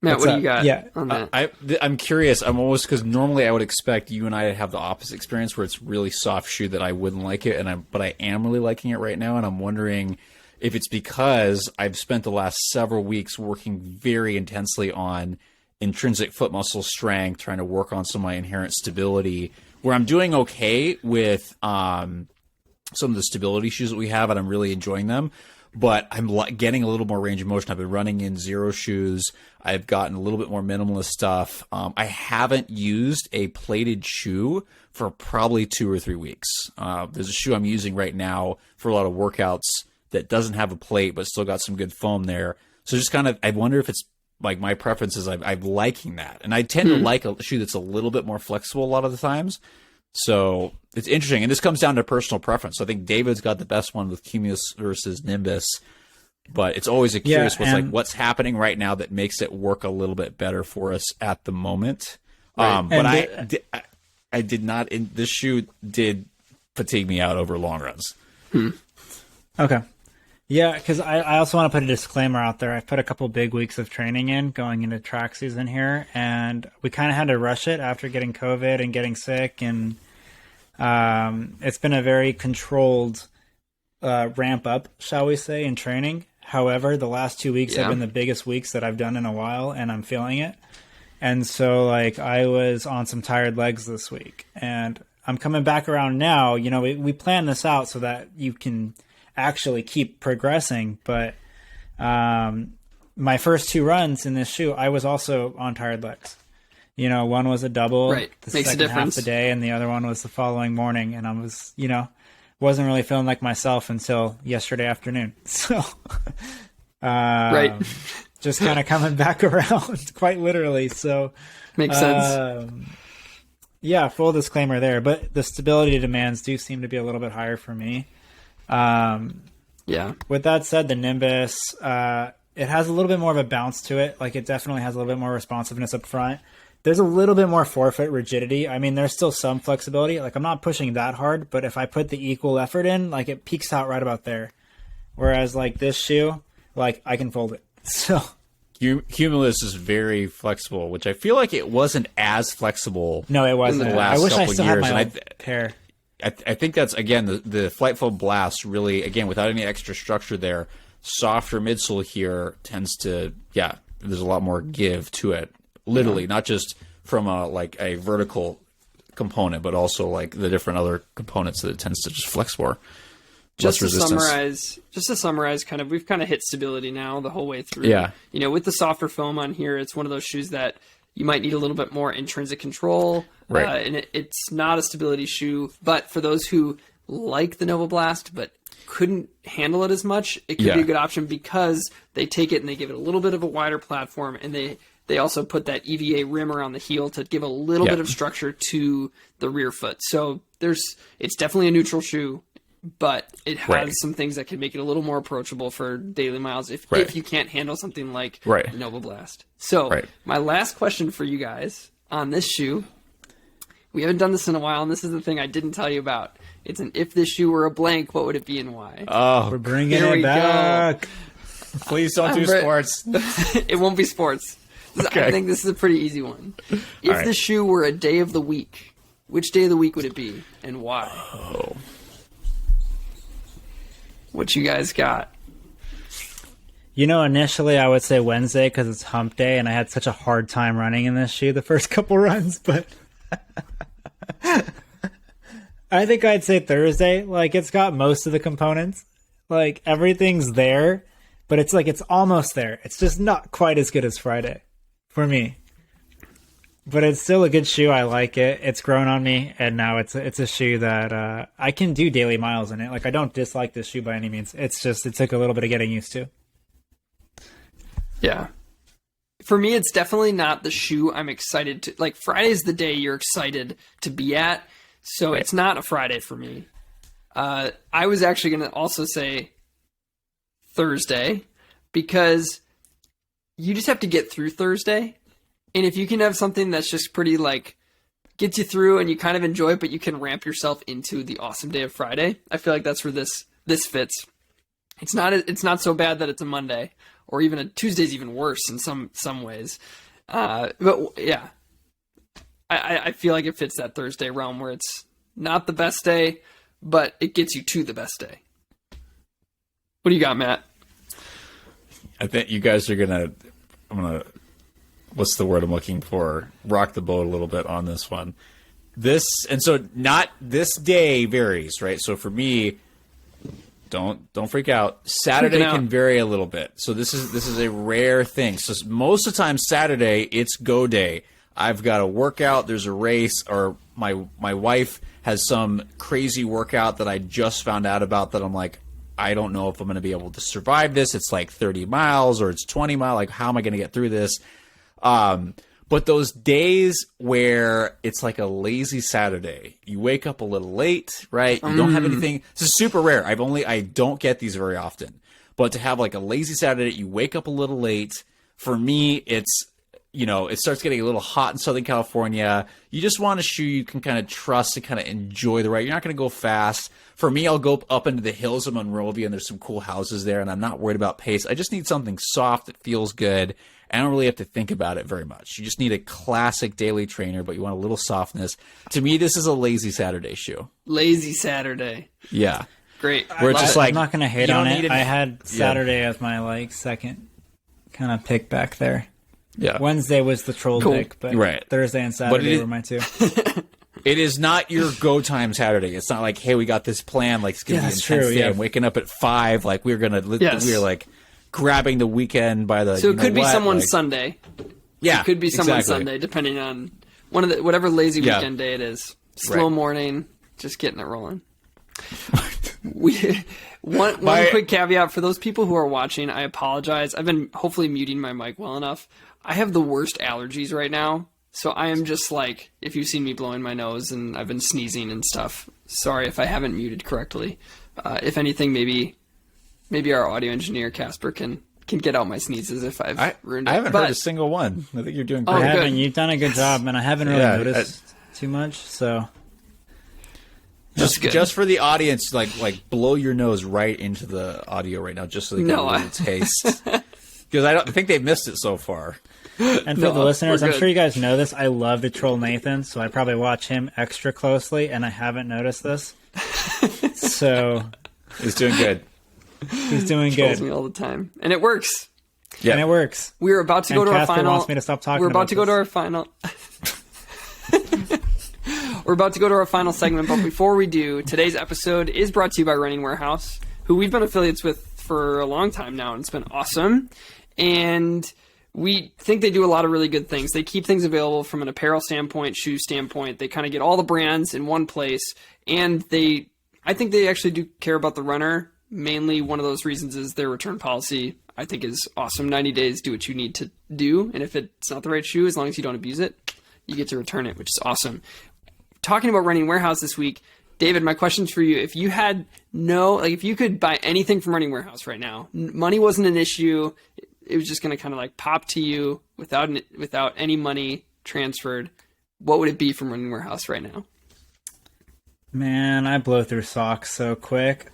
Matt, what do you got on that? I'm curious. I'm almost, because normally I would expect you and I to have the opposite experience where it's really soft shoe that I wouldn't like it, but I am really liking it right now, and I'm wondering if it's because I've spent the last several weeks working very intensely on intrinsic foot muscle strength, trying to work on some of my inherent stability, where I'm doing okay with some of the stability shoes that we have, and I'm really enjoying them. But I'm getting a little more range of motion. I've been running in zero shoes. I've gotten a little bit more minimalist stuff. I haven't used a plated shoe for probably 2 or 3 weeks. There's a shoe I'm using right now for a lot of workouts that doesn't have a plate, but still got some good foam there. So just kind of, I wonder if it's like my preference is I'm liking that. And I tend to like a shoe that's a little bit more flexible a lot of the times. So it's interesting. And this comes down to personal preference. I think David's got the best one with Cumulus versus Nimbus. But it's always a curious what's happening right now that makes it work a little bit better for us at the moment. Right. But I did not, this shoe did fatigue me out over long runs. Okay. Yeah, because I also want to put a disclaimer out there. I've put a couple big weeks of training in going into track season here, and we kind of had to rush it after getting COVID and getting sick, and it's been a very controlled ramp up, shall we say, in training. However, the last 2 weeks have been the biggest weeks that I've done in a while, and I'm feeling it. And so, like, I was on some tired legs this week, and I'm coming back around now. You know, we planned this out so that you can actually keep progressing, but my first 2 runs in this shoe, I was also on tired legs. You know, one was a double the Makes second half of the day, and the other one was the following morning, and I was, you know, wasn't really feeling like myself until yesterday afternoon. So just kind of coming back around quite literally. So makes sense. Yeah, full disclaimer there, but the stability demands do seem to be a little bit higher for me. With that said, the Nimbus, it has a little bit more of a bounce to it. Like, it definitely has a little bit more responsiveness up front. There's a little bit more forefoot rigidity. I mean, there's still some flexibility. Like, I'm not pushing that hard, but if I put the equal effort in, like, it peaks out right about there. Whereas, like, this shoe, like, I can fold it. So Cumulus is very flexible, which I feel like it wasn't as flexible. No, it wasn't. In the last I wish I couple still years. had my old pair. I think that's, again, the Flight Foam Blast really, again, without any extra structure there, softer midsole here tends to, there's a lot more give to it. Literally, not just from a vertical component, but also like the different other components that it tends to just flex for. just less resistance. Just to summarize, kind of, we've kind of hit stability now the whole way through. Yeah. You know, with the softer foam on here, it's one of those shoes that you might need a little bit more intrinsic control. Right. And it's not a stability shoe, but for those who like the Nova Blast but couldn't handle it as much, it could be a good option because they take it and they give it a little bit of a wider platform, and they also put that EVA rim around the heel to give a little bit of structure to the rear foot. So it's definitely a neutral shoe, but it has some things that can make it a little more approachable for daily miles if you can't handle something like Nova Blast. So my last question for you guys on this shoe, we haven't done this in a while, and this is the thing I didn't tell you about. It's an if this shoe were a blank, what would it be and why? Oh, we're bringing it back. Go. Please don't do sports. It won't be sports. Okay. I think this is a pretty easy one. If the shoe were a day of the week, which day of the week would it be and why? Oh. What you guys got? You know, initially I would say Wednesday because it's hump day, and I had such a hard time running in this shoe the first couple runs, but I think I'd say Thursday. Like, it's got most of the components. Like, everything's there, but it's like it's almost there. It's just not quite as good as Friday for me. But it's still a good shoe. I like it. It's grown on me, and now it's a shoe that I can do daily miles in it. Like, I don't dislike this shoe by any means. It's just it took a little bit of getting used to. Yeah. For me, it's definitely not the shoe I'm excited to... Like, Friday's the day you're excited to be at, so it's not a Friday for me. I was actually going to also say Thursday, because you just have to get through Thursday. And if you can have something that's just pretty, like, gets you through and you kind of enjoy it, but you can ramp yourself into the awesome day of Friday, I feel like that's where this fits. It's not so bad that it's a Monday, or even a Tuesday's even worse in some ways. But yeah, I feel like it fits that Thursday realm where it's not the best day, but it gets you to the best day. What do you got, Matt? I think you guys are I'm gonna, what's the word I'm looking for? Rock the boat a little bit on this one. Not this day varies, right? So for me, don't freak out. Saturday can vary a little bit. So this is a rare thing. So most of the time Saturday, it's go day. I've got a workout, there's a race, or my wife has some crazy workout that I just found out about that I'm like, I don't know if I'm going to be able to survive this. It's like 30 miles or it's 20 miles. Like, how am I going to get through this? But those days where it's like a lazy Saturday, you wake up a little late, right? You don't have anything. This is super rare. I don't get these very often. But to have like a lazy Saturday, you wake up a little late. For me, it's, it starts getting a little hot in Southern California. You just want a shoe you can kind of trust to kind of enjoy the ride. You're not going to go fast. For me, I'll go up into the hills of Monrovia, and there's some cool houses there, and I'm not worried about pace. I just need something soft that feels good. I don't really have to think about it very much. You just need a classic daily trainer, but you want a little softness. To me, this is a lazy Saturday shoe. Lazy Saturday. Yeah. Great. Where it's just like, I'm not going to hate on it. I had Saturday as my second kind of pick back there. Yeah. Wednesday was the troll pick, but Thursday and Saturday were my two. It is not your go time Saturday. It's not like, hey, we got this plan. Like, it's going to be intense day. I'm waking up at 5. Like, we're like grabbing the weekend by the. So it could be someone's Sunday. Yeah. It could be someone's Sunday, depending on whatever lazy weekend day it is. Slow morning, just getting it rolling. One quick caveat for those people who are watching, I apologize. I've been hopefully muting my mic well enough. I have the worst allergies right now, so I am just like, if you've seen me blowing my nose and I've been sneezing and stuff, sorry if I haven't muted correctly. If anything, maybe our audio engineer Casper can get out my sneezes if I've ruined it. I haven't heard a single one. I think you're doing great. I haven't. You've done a good job, and I haven't really noticed too much, so. Just for the audience, like blow your nose right into the audio right now, just so they get a little taste. Because I think they've missed it so far. And for the listeners, I'm sure you guys know this. I love to troll Nathan, so I probably watch him extra closely, and I haven't noticed this. So he's doing good. He's doing good. Trolls me all the time, and it works. Yeah, and it works. We're about to go to our final. Wants me to stop talking. We're about to go to our final. We're about to go to our final segment, but before we do, today's episode is brought to you by Running Warehouse, who we've been affiliates with for a long time now, and it's been awesome. And we think they do a lot of really good things. They keep things available from an apparel standpoint, shoe standpoint. They kind of get all the brands in one place, and I think they actually do care about the runner. Mainly one of those reasons is their return policy, I think, is awesome. 90 days, do what you need to do. And if it's not the right shoe, as long as you don't abuse it, you get to return it, which is awesome. Talking about Running Warehouse this week, David, my question's for you. If you had if you could buy anything from Running Warehouse right now, money wasn't an issue, it was just going to kind of like pop to you without any money transferred, what would it be from Running Warehouse right now? Man, I blow through socks so quick.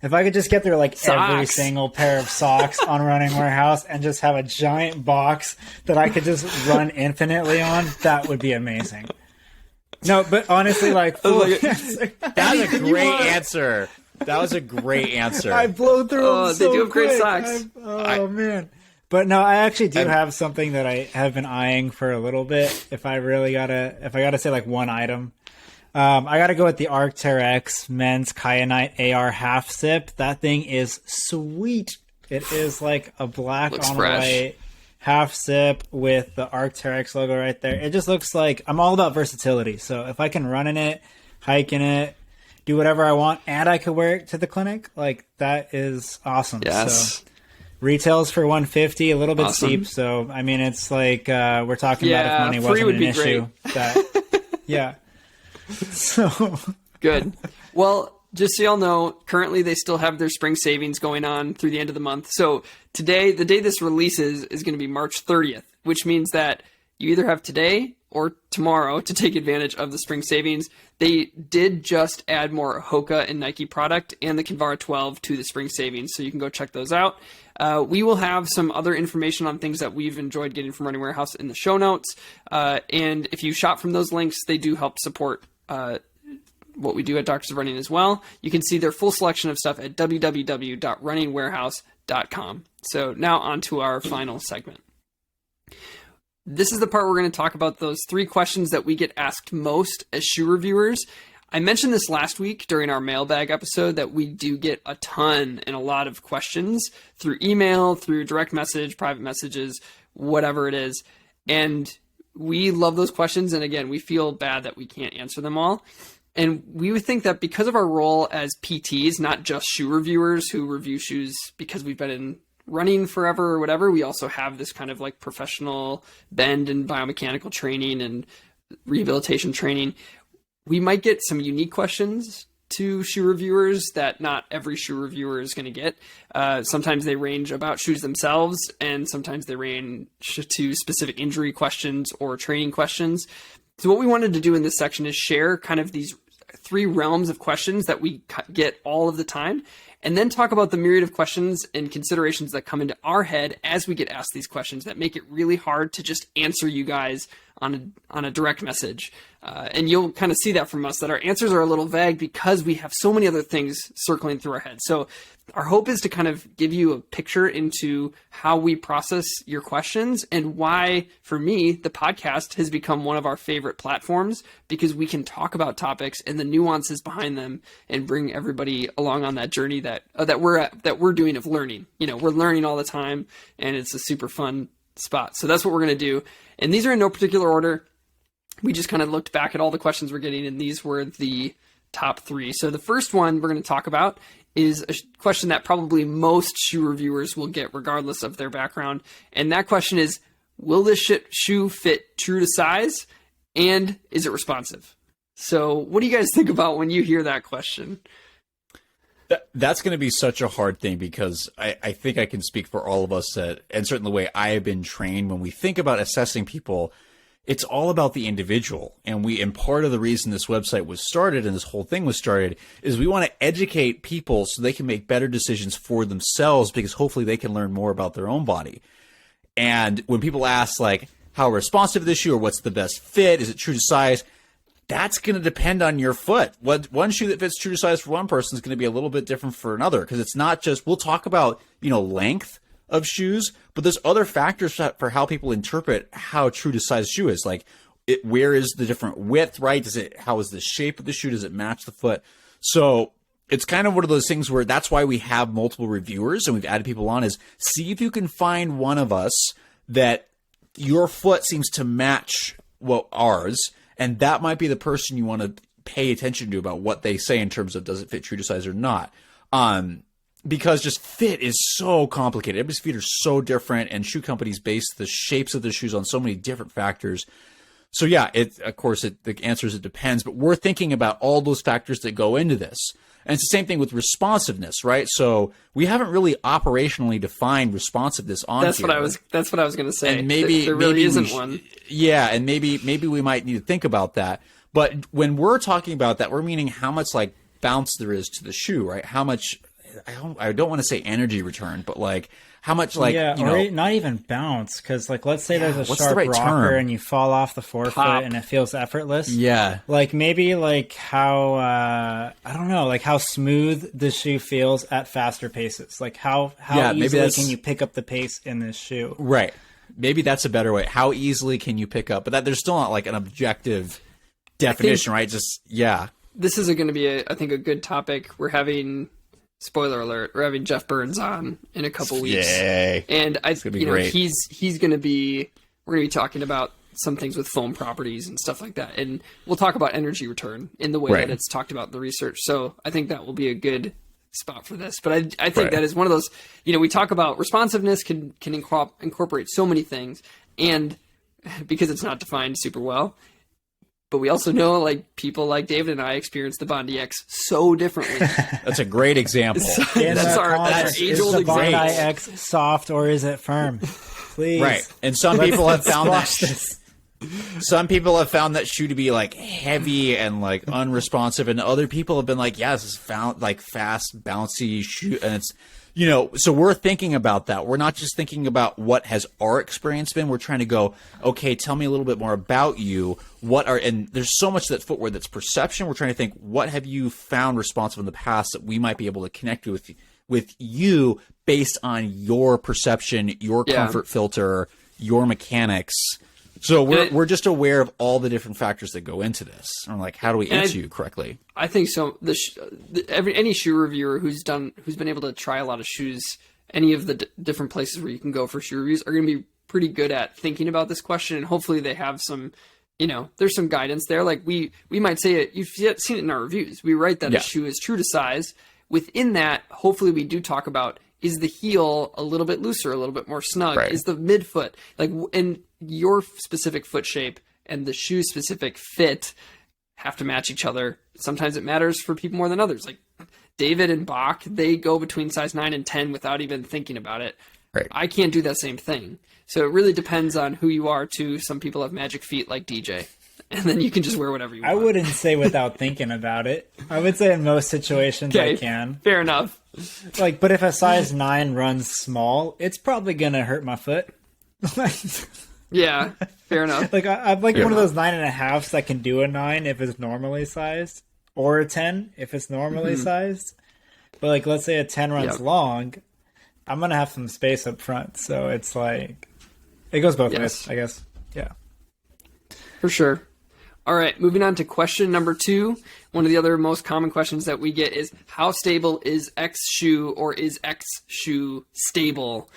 If I could just get through like every single pair of socks on Running Warehouse and just have a giant box that I could just run infinitely on, that would be amazing. No, but honestly, like, that was a great answer. That was a great answer. I blow through them so they do have quick. Great socks. Man. But no, I actually do have something that I have been eyeing for a little bit. If I gotta say like one item. I gotta go with the Arc'teryx Men's Kyanite AR Half Zip. That thing is sweet. It is like a black on white half zip with the Arc'teryx logo right there. It just looks like, I'm all about versatility. So if I can run in it, hike in it, do whatever I want, and I could wear it to the clinic, like, that is awesome. Yes. So retails for $150, a little bit steep. So I mean, it's like we're talking about if money wasn't an issue. Yeah. So good. Well, just so y'all know, currently they still have their spring savings going on through the end of the month. So today, the day this releases is going to be March 30th, which means that you either have today or tomorrow to take advantage of the spring savings. They did just add more Hoka and Nike product and the Kinvara 12 to the spring savings, so you can go check those out. We will have some other information on things that we've enjoyed getting from Running Warehouse in the show notes. And if you shop from those links, they do help support what we do at Doctors of Running as well. You can see their full selection of stuff at www.runningwarehouse.com. So now on to our final segment. This is the part where we're going to talk about those 3 questions that we get asked most as shoe reviewers. I mentioned this last week during our mailbag episode that we do get a ton and a lot of questions through email, through direct message, private messages, whatever it is. And we love those questions. And again, we feel bad that we can't answer them all. And we would think that because of our role as PTs, not just shoe reviewers who review shoes because we've been in running forever or whatever, we also have this kind of like professional bend and biomechanical training and rehabilitation training. We might get some unique questions to shoe reviewers that not every shoe reviewer is going to get. Sometimes they range about shoes themselves, and sometimes they range to specific injury questions or training questions. So what we wanted to do in this section is share kind of these 3 realms of questions that we get all of the time, and then talk about the myriad of questions and considerations that come into our head as we get asked these questions that make it really hard to just answer you guys on a direct message. And you'll kind of see that from us, that our answers are a little vague because we have so many other things circling through our head. So our hope is to kind of give you a picture into how we process your questions and why, for me, the podcast has become one of our favorite platforms, because we can talk about topics and the nuances behind them and bring everybody along on that journey that we're doing of learning. You know, we're learning all the time, and it's a super fun spot. So that's what we're going to do. And these are in no particular order. We just kind of looked back at all the questions we're getting, and these were the top 3. So the first one we're going to talk about is a question that probably most shoe reviewers will get regardless of their background. And that question is, will this shoe fit true to size? And is it responsive? So what do you guys think about when you hear that question? That's going to be such a hard thing, because I think I can speak for all of us that, and certainly the way I have been trained, when we think about assessing people, it's all about the individual. And part of the reason this website was started and this whole thing was started is we want to educate people so they can make better decisions for themselves, because hopefully they can learn more about their own body. And when people ask, like, how responsive is this shoe, or what's the best fit, is it true to size? That's going to depend on your foot. One shoe that fits true to size for one person is going to be a little bit different for another, because it's not just, we'll talk about, length of shoes, but there's other factors for how people interpret how true to size shoe is. Like, where is the different width, right? How is the shape of the shoe? Does it match the foot? So it's kind of one of those things where that's why we have multiple reviewers and we've added people on, is see if you can find one of us that your foot seems to match ours, and that might be the person you want to pay attention to about what they say in terms of does it fit true to size or not. Because just fit is so complicated. Everybody's feet are so different, and shoe companies base the shapes of the shoes on so many different factors. So yeah, the answer is it depends, but we're thinking about all those factors that go into this. And it's the same thing with responsiveness, right? So we haven't really operationally defined responsiveness on that's here. That's what I was going to say. And maybe there really isn't one. Yeah, and maybe we might need to think about that. But when we're talking about that, we're meaning how much like bounce there is to the shoe, right? How much, I don't want to say energy return, but like how much, like, or not even bounce, because like let's say there's a sharp rocker and you fall off the forefoot and it feels effortless. Yeah, like maybe like how I don't know, like how smooth the shoe feels at faster paces. Like how easily can you pick up the pace in this shoe? Right. Maybe that's a better way. How easily can you pick up? But there's still not like an objective definition, right? Just This is going to be I think a good topic. We're having. Spoiler alert, we're having Jeff Burns on in a couple weeks. Yay. And he's going to be, we're going to be talking about some things with foam properties and stuff like that. And we'll talk about energy return in the way that it's talked about in the research. So I think that will be a good spot for this. But I think that is one of those, we talk about responsiveness can incorporate so many things, and because it's not defined super well. But we also know, like, people like David and I experience the Bondi X so differently. That's a great example. That's our age-old example. Is the Bondi X soft or is it firm? Please. Right. And some people have found that. Some people have found that shoe to be like heavy and like unresponsive, and other people have been like, this is found like fast, bouncy shoe, and it's. So we're thinking about that. We're not just thinking about what has our experience been. We're trying to go, okay, tell me a little bit more about you. And there's so much of that footwear that's perception. We're trying to think, what have you found responsive in the past that we might be able to connect with you based on your perception, your comfort filter, your mechanics. So we're just aware of all the different factors that go into this. And we're like, how do we answer you correctly? I think so. Any shoe reviewer who's been able to try a lot of shoes, any of the different places where you can go for shoe reviews, are going to be pretty good at thinking about this question. And hopefully they have some, there's some guidance there. Like we might say it. You've seen it in our reviews. We write that a shoe is true to size. Within that, hopefully we do talk about, is the heel a little bit looser, a little bit more snug? Right. Is the midfoot, like, in your specific foot shape and the shoe specific fit have to match each other. Sometimes it matters for people more than others. Like David and Bach, they go between size 9 and 10 without even thinking about it. Right. I can't do that same thing. So it really depends on who you are too. Some people have magic feet like DJ. And then you can just wear whatever you want. I wouldn't say without thinking about it. I would say in most situations I can. Fair enough. Like, but if a size 9 runs small, it's probably going to hurt my foot. Yeah, fair enough. Like, I'm like one of those 9.5s that can do a 9 if it's normally sized, or a 10 if it's normally sized. But like, let's say a 10 runs long, I'm going to have some space up front. So it's like, it goes both ways, I guess. Yeah. For sure. All right, moving on to question number 2. One of the other most common questions that we get is, how stable is X shoe, or is X shoe stable?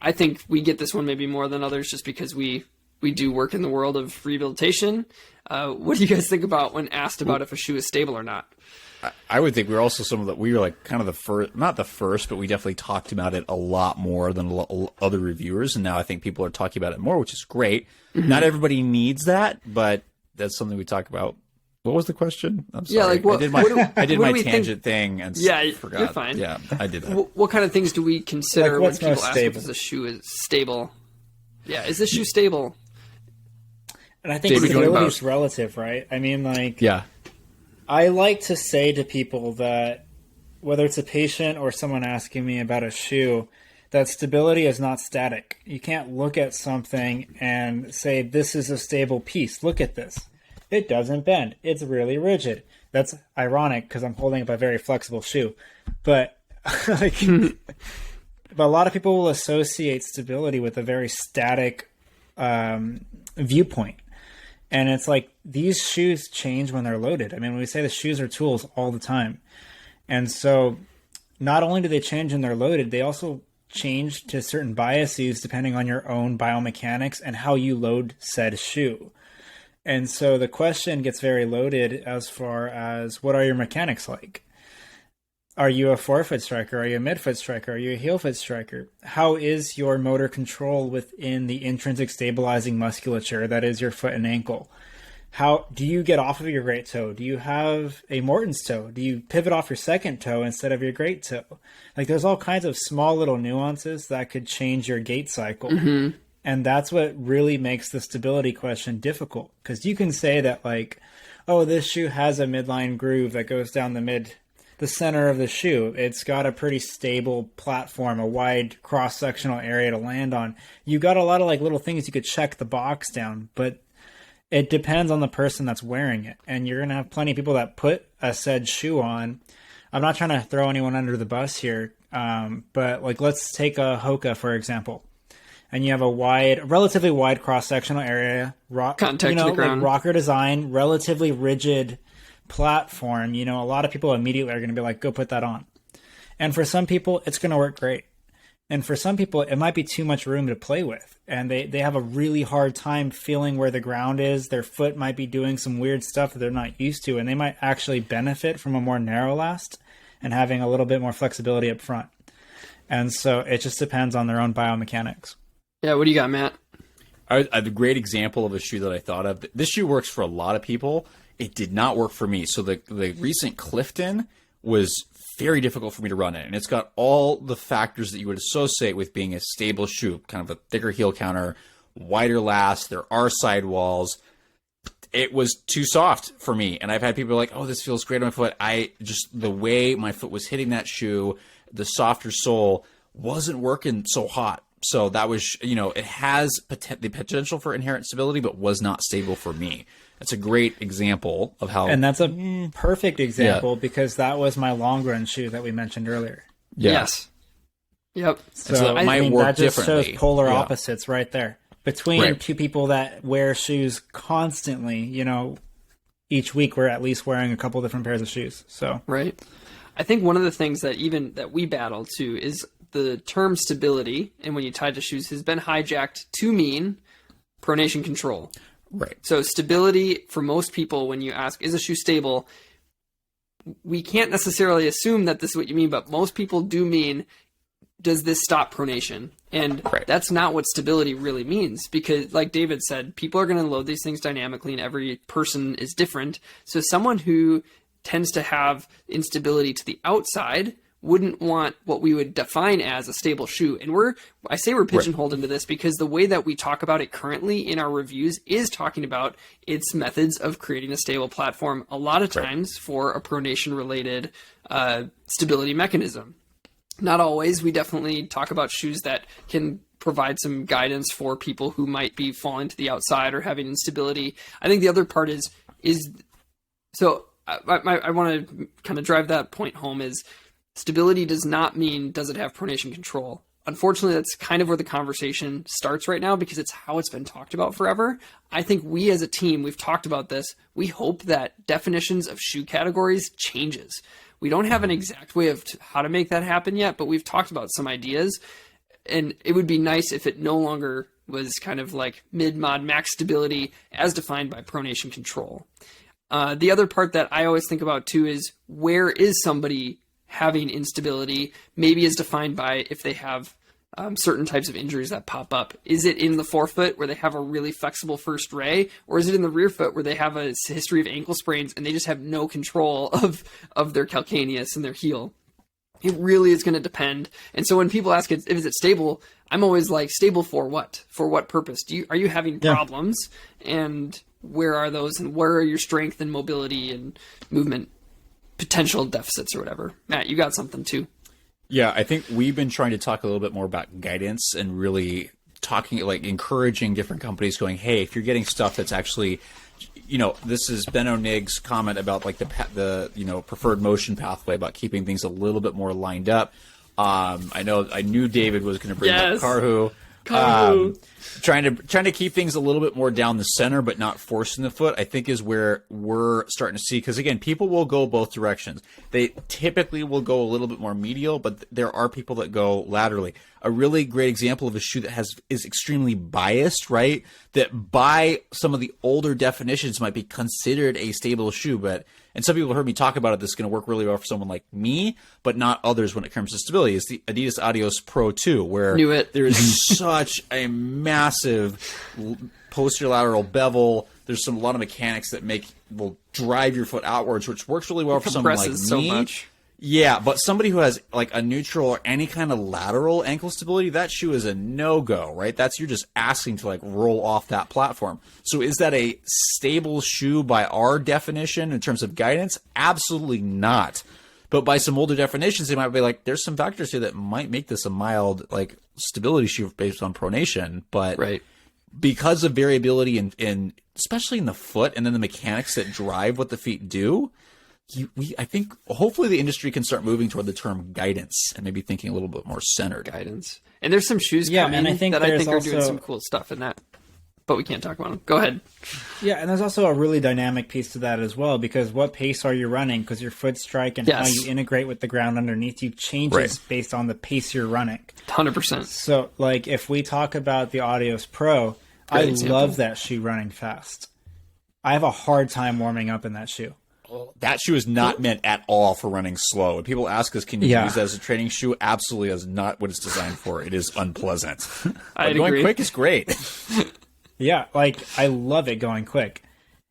I think we get this one maybe more than others just because we do work in the world of rehabilitation. What do you guys think about when asked about if a shoe is stable or not? I would think we were like kind of the first, not the first, but we definitely talked about it a lot more than other reviewers. And now I think people are talking about it more, which is great. Not everybody needs that, but that's something we talk about. What was the question? I'm sorry. Yeah, like what, I did my tangent thing and forgot. You're fine. Yeah, I did that. What kind of things do we consider when people ask stable? if the shoe is stable? Yeah, is this shoe stable? And I think stability is relative, right? I mean, like, I like to say to people that whether it's a patient or someone asking me about a shoe, that stability is not static. You can't look at something and say, this is a stable piece. Look at this. It doesn't bend. It's really rigid. That's ironic because I'm holding up a very flexible shoe. But but a lot of people will associate stability with a very static viewpoint. And it's like these shoes change when they're loaded. I mean, we say the shoes are tools all the time. And so not only do they change when they're loaded, they also change to certain biases depending on your own biomechanics and how you load said shoe. And so the question gets very loaded as far as, what are your mechanics like? Are you a forefoot striker? Are you a midfoot striker? Are you a heel foot striker? How is your motor control within the intrinsic stabilizing musculature that is your foot and ankle? How do you get off of your great toe? Do you have a Morton's toe? Do you pivot off your second toe instead of your great toe? Like, there's all kinds of small little nuances that could change your gait cycle. Mm-hmm. And that's what really makes the stability question difficult. Because you can say that, like, oh, this shoe has a midline groove that goes down the center of the shoe. It's got a pretty stable platform, a wide cross-sectional area to land on. You got a lot of like little things you could check the box down, but it depends on the person that's wearing it. And you're going to have plenty of people that put a said shoe on. I'm not trying to throw anyone under the bus here, but like, let's take a Hoka, for example. And you have a relatively wide cross-sectional area, contact to the ground, like rocker design, relatively rigid platform. You know, a lot of people immediately are going to be like, go put that on. And for some people, it's going to work great. And for some people, it might be too much room to play with. And they have a really hard time feeling where the ground is. Their foot might be doing some weird stuff that they're not used to. And they might actually benefit from a more narrow last and having a little bit more flexibility up front. And so it just depends on their own biomechanics. Yeah, what do you got, Matt? I have a great example of a shoe that I thought of. This shoe works for a lot of people. It did not work for me. So the recent Clifton was very difficult for me to run in. And it's got all the factors that you would associate with being a stable shoe, kind of a thicker heel counter, wider last. There are sidewalls. It was too soft for me. And I've had people like, oh, this feels great on my foot. The way my foot was hitting that shoe, the softer sole wasn't working so hot. So that was, it has the potential for inherent stability, but was not stable for me. That's a great example of how... And that's a perfect example because that was my long run shoe that we mentioned earlier. Yeah. Yes. Yep. So it might work that just differently. Shows polar opposites right there. Between two people that wear shoes constantly, each week we're at least wearing a couple different pairs of shoes. So right. I think one of the things that we battle too is the term stability, and when you tie to shoes, has been hijacked to mean pronation control. Right. So stability, for most people, when you ask, is a shoe stable, we can't necessarily assume that this is what you mean, but most people do mean, does this stop pronation? And that's not what stability really means, because like David said, people are going to load these things dynamically and every person is different. So someone who tends to have instability to the outside wouldn't want what we would define as a stable shoe. And I say we're pigeonholed into this because the way that we talk about it currently in our reviews is talking about its methods of creating a stable platform, a lot of times for a pronation related stability mechanism. Not always. We definitely talk about shoes that can provide some guidance for people who might be falling to the outside or having instability. I think the other part is so I want to kind of drive that point home is stability does not mean, does it have pronation control? Unfortunately, that's kind of where the conversation starts right now because it's how it's been talked about forever. I think we as a team, we've talked about this. We hope that definitions of shoe categories changes. We don't have an exact way of how to make that happen yet, but we've talked about some ideas. And it would be nice if it no longer was kind of like mid-mod max stability as defined by pronation control. The other part that I always think about too is where is somebody having instability, maybe is defined by if they have certain types of injuries that pop up. Is it in the forefoot where they have a really flexible first ray, or is it in the rear foot where they have a history of ankle sprains and they just have no control of their calcaneus and their heel? It really is going to depend. And so when people ask, is it stable? I'm always like, stable for what? For what purpose? Are you having problems? And where are those? And where are your strength and mobility and movement potential deficits or whatever? Matt, you got something too. Yeah, I think we've been trying to talk a little bit more about guidance and really talking, like encouraging different companies going, hey, if you're getting stuff that's actually, this is Ben O'Nigg's comment about like the preferred motion pathway about keeping things a little bit more lined up. I knew David was going to bring up Carhu. Trying to keep things a little bit more down the center, but not forcing the foot, I think is where we're starting to see. Because again, people will go both directions. They typically will go a little bit more medial, but there are people that go laterally. A really great example of a shoe that is extremely biased, right? That by some of the older definitions might be considered a stable shoe, and some people have heard me talk about it. This is going to work really well for someone like me, but not others when it comes to stability. It's the Adidas Adios Pro 2, where there is such a massive posterior lateral bevel. There's a lot of mechanics that will drive your foot outwards, which works really well for someone like me. So much. Yeah, but somebody who has like a neutral or any kind of lateral ankle stability, that shoe is a no-go, right? You're just asking to like roll off that platform. So is that a stable shoe by our definition in terms of guidance? Absolutely not. But by some older definitions, they might be like, there's some factors here that might make this a mild like stability shoe based on pronation. But because of variability in especially in the foot and then the mechanics that drive what the feet do, I think hopefully the industry can start moving toward the term guidance and maybe thinking a little bit more centered. Guidance. And there's some shoes coming that I think are doing some cool stuff in that, but we can't talk about them. Go ahead. Yeah, and there's also a really dynamic piece to that as well, because what pace are you running? Because your foot strike and how you integrate with the ground underneath you changes based on the pace you're running. 100%. So, like, if we talk about the Adios Pro, I love that shoe running fast. I have a hard time warming up in that shoe. That shoe is not meant at all for running slow. When people ask us, can you use that as a training shoe? Absolutely is not what it's designed for. It is unpleasant. But going quick is great. Yeah, like, I love it going quick.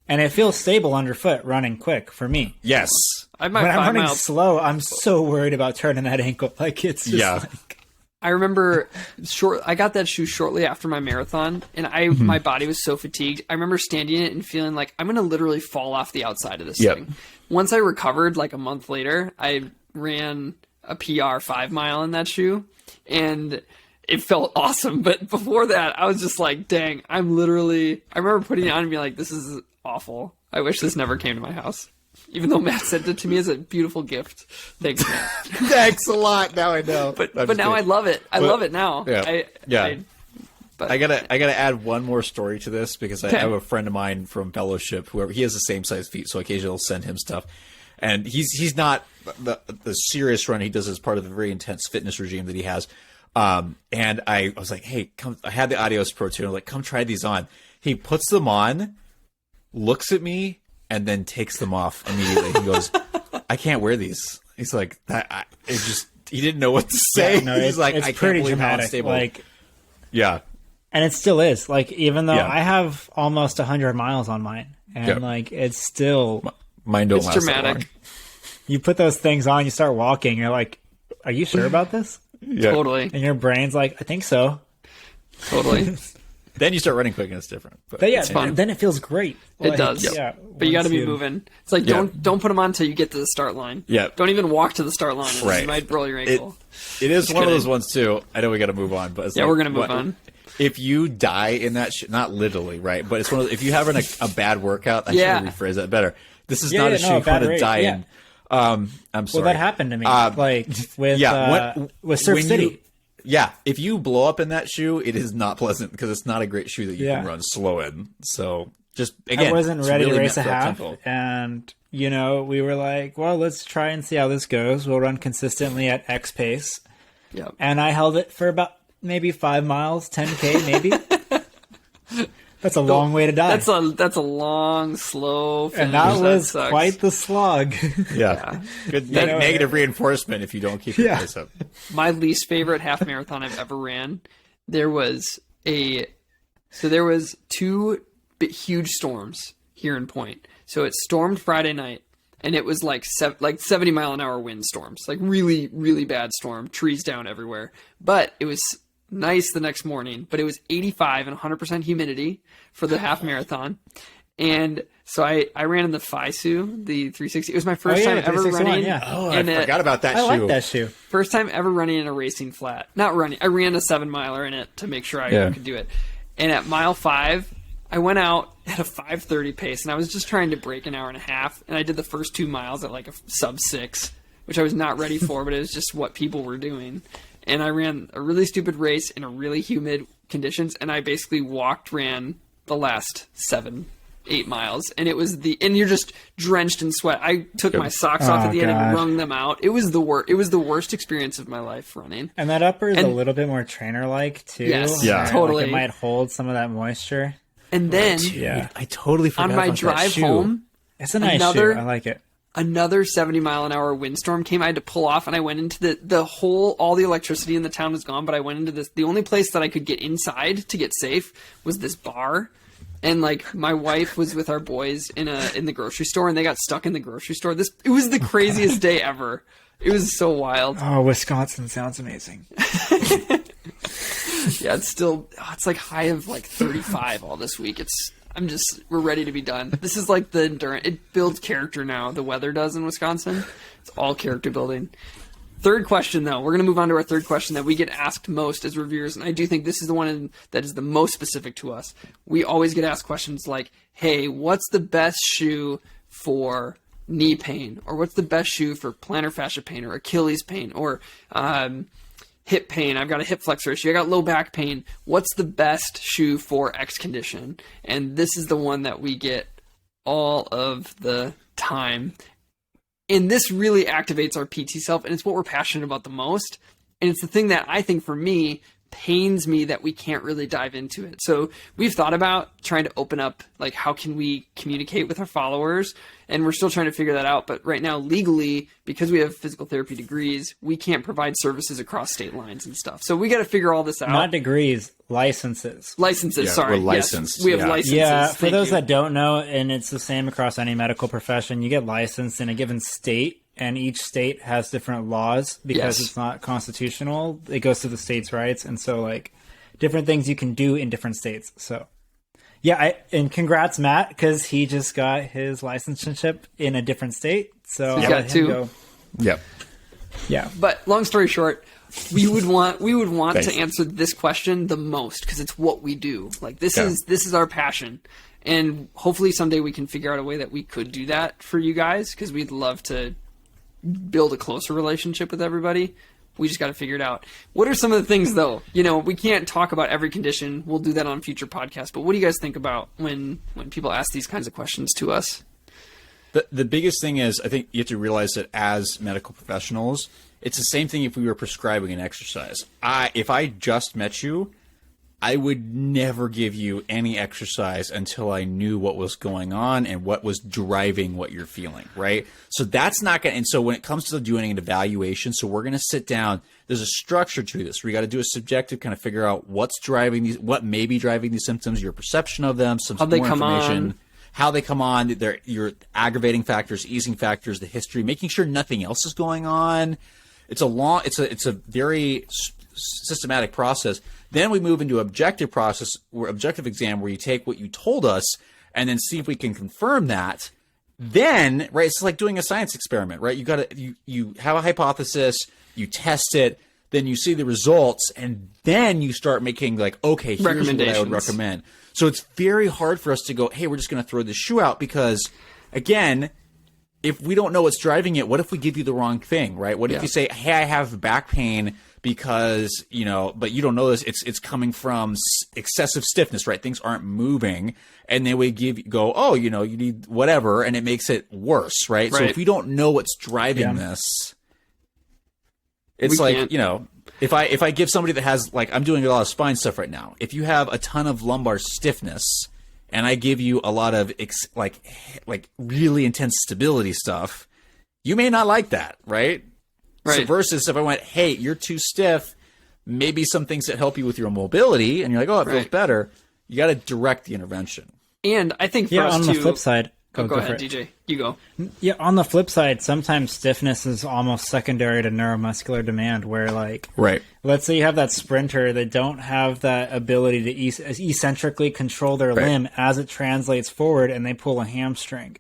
And it feels stable underfoot running quick for me. Yes. When I'm running slow, I'm so worried about turning that ankle. Like, it's just like... I remember I got that shoe shortly after my marathon, and my body was so fatigued. I remember standing in it and feeling like I'm going to literally fall off the outside of this thing. Once I recovered, like a month later, I ran a PR 5 mile in that shoe, and it felt awesome. But before that, I was just like, dang, I remember putting it on and being like, this is awful. I wish this never came to my house. Even though Matt sent it to me as a beautiful gift. Thanks, Matt. Thanks a lot. Now I know. But now I love it. I love it now. Yeah. I gotta add one more story to this because I have a friend of mine from fellowship who he has the same size feet, so occasionally I'll send him stuff. And he's not the serious run he does as part of the very intense fitness regime that he has. And I was like, hey, come! I had the Adios Pro 2, and I'm like, come try these on. He puts them on, looks at me, and then takes them off immediately. He goes, I can't wear these. He's like, he didn't know what to say. Yeah, no, he's like, it's I pretty can't believe dramatic. how unstable. Like, yeah. And it still is. Like, even though I have almost 100 miles on mine, and like, it's still... Mine don't last dramatic. that long. You put those things on, you start walking, you're like, are you sure about this? Yeah. Totally. And your brain's like, I think so. Totally. Then you start running quick and it's different. But yeah, it's fun. Then it feels great. It does. Yeah. But you got to be moving. It's like, don't put them on until you get to the start line. Yeah. Don't even walk to the start line. Right. You might roll your ankle. It is one of those ones too. I know we got to move on, but it's we're going to move on. If you die in that, not literally, right? But it's one of if you have a bad workout, I should rephrase that better. This is not a shoe you're going to die in. I'm sorry. Well, that happened to me. Like with Surf City. If you blow up in that shoe, it is not pleasant because it's not a great shoe that you can run slow in. So just again, I wasn't ready really to race a half, and we were like, well, let's try and see how this goes. We'll run consistently at X pace. Yep. And I held it for about maybe 5 miles, 10K, maybe. That's a long way to die. That's a long, slow finish. And that was quite the slog. Yeah. Good negative reinforcement if you don't keep your pace up. My least favorite half marathon I've ever ran, there was 2 huge storms here in Point. So it stormed Friday night, and it was like 70 mile an hour wind storms, like really, really bad storm, trees down everywhere. But it was nice the next morning, but it was 85 and 100% humidity for the half marathon. And so I ran in the FISU, the 360. It was my first time ever running. Oh, I forgot about that shoe. I like that shoe. First time ever running in a racing flat. Not running. I ran a 7 miler in it to make sure I could do it. And at mile 5, I went out at a 5:30 pace, and I was just trying to break an hour and a half. And I did the first 2 miles at like a sub 6, which I was not ready for, but it was just what people were doing. And I ran a really stupid race in a really humid conditions, and I basically ran the last 7-8 miles, and and you're just drenched in sweat. I took my socks off at the end and wrung them out. It was the worst experience of my life running. And that upper is a little bit more trainer-like too. Yes, yeah, totally. Like it might hold some of that moisture. And then, I totally forgot on my about drive that shoe. home, it's a nice shoe. I like it. Another 70-mile-an-hour windstorm came. I had to pull off, and I went into all the electricity in the town was gone, but I went into this. The only place that I could get inside to get safe was this bar. And like my wife was with our boys in the grocery store, and they got stuck in the grocery store. It was the craziest day ever. It was so wild. Oh, Wisconsin sounds amazing. Yeah, it's like high of like 35 all this week. We're ready to be done. This is like the endurance. It builds character now. The weather does in Wisconsin. It's all character building. Third question, though. We're going to move on to our third question that we get asked most as reviewers, and I do think this is the one that is the most specific to us. We always get asked questions like, hey, what's the best shoe for knee pain? Or what's the best shoe for plantar fascia pain or Achilles pain or hip pain? I've got a hip flexor issue. I got low back pain. What's the best shoe for X condition? And this is the one that we get all of the time. And this really activates our PT self, and it's what we're passionate about the most. And it's the thing that I think for me pains me that we can't really dive into it. So we've thought about trying to open up, like, how can we communicate with our followers? And we're still trying to figure that out. But right now, legally, because we have physical therapy degrees, we can't provide services across state lines and stuff. So we got to figure all this out. Not degrees, licenses. Licenses, sorry. We're licensed. Yes, we have licenses. Yeah, for those that don't know, and it's the same across any medical profession, you get licensed in a given state. And each state has different laws because it's not constitutional. It goes to the state's rights. And so, like, different things you can do in different states. So, yeah, and congrats, Matt, because he just got his licensure in a different state. So he's got two. Yep. Yeah. But long story short, we would want to answer this question the most because it's what we do. Like, this is our passion. And hopefully someday we can figure out a way that we could do that for you guys because we'd love to build a closer relationship with everybody. We just got to figure it out. What are some of the things, though? You know, we can't talk about every condition. We'll do that on future podcasts. But what do you guys think about when people ask these kinds of questions to us? The biggest thing is, I think you have to realize that as medical professionals, it's the same thing if we were prescribing an exercise. If I just met you, I would never give you any exercise until I knew what was going on and what was driving what you're feeling, right? So that's not going to, and so when it comes to doing an evaluation, so we're going to sit down, there's a structure to this. We got to do a subjective kind of figure out what's driving these, what may be driving these symptoms, your perception of them, some more information, how they come on, your aggravating factors, easing factors, the history, making sure nothing else is going on. It's a very systematic process. Then we move into objective exam where you take what you told us and then see if we can confirm that. Then, right, it's like doing a science experiment, right? You have a hypothesis, you test it, then you see the results, and then you start making like, okay, here's what I would recommend. So it's very hard for us to go, hey, we're just going to throw this shoe out because, again, if we don't know what's driving it, what if we give you the wrong thing, right? What if you say, hey, I have back pain because, but you don't know this, it's coming from excessive stiffness, right? Things aren't moving. And then we go, oh, you need whatever, and it makes it worse, right? So if we don't know what's driving this, it's if I give somebody that has, like, I'm doing a lot of spine stuff right now. If you have a ton of lumbar stiffness and I give you a lot of like really intense stability stuff, you may not like that, right? So versus if I went, hey, you're too stiff, maybe some things that help you with your mobility, and you're like, oh, it feels better. You got to direct the intervention. And I think for us on the flip side, go ahead, DJ. You go. Yeah, on the flip side, sometimes stiffness is almost secondary to neuromuscular demand, where let's say you have that sprinter that don't have that ability to eccentrically control their limb as it translates forward, and they pull a hamstring.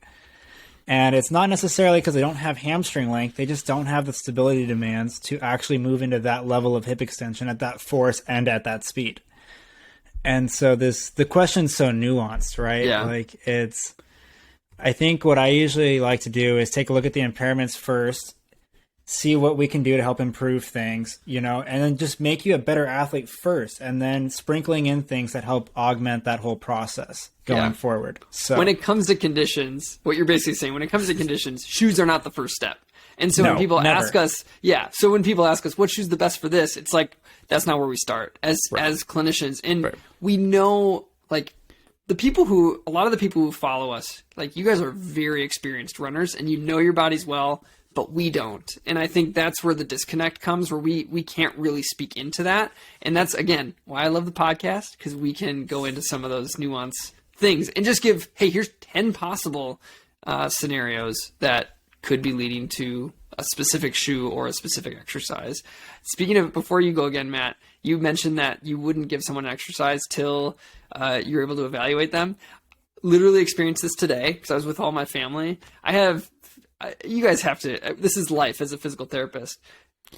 And it's not necessarily because they don't have hamstring length, they just don't have the stability demands to actually move into that level of hip extension at that force and at that speed. And so the question's so nuanced, right? Yeah. Like, I think what I usually like to do is take a look at the impairments first see what we can do to help improve things, and then just make you a better athlete first, and then sprinkling in things that help augment that whole process going forward. So when it comes to conditions, what you're basically saying, when it comes to conditions, shoes are not the first step. And so when people ask us, what shoe's the best for this, it's like, that's not where we start as clinicians. And we know, like, a lot of the people who follow us, like, you guys are very experienced runners and you know your bodies well, but we don't. And I think that's where the disconnect comes, where we can't really speak into that. And that's, again, why I love the podcast, because we can go into some of those nuance things and just give, hey, here's 10 possible scenarios that could be leading to a specific shoe or a specific exercise. Speaking of, before you go again, Matt, you mentioned that you wouldn't give someone an exercise till you're able to evaluate them. Literally experienced this today because I was with all my family. You guys have to, this is life as a physical therapist.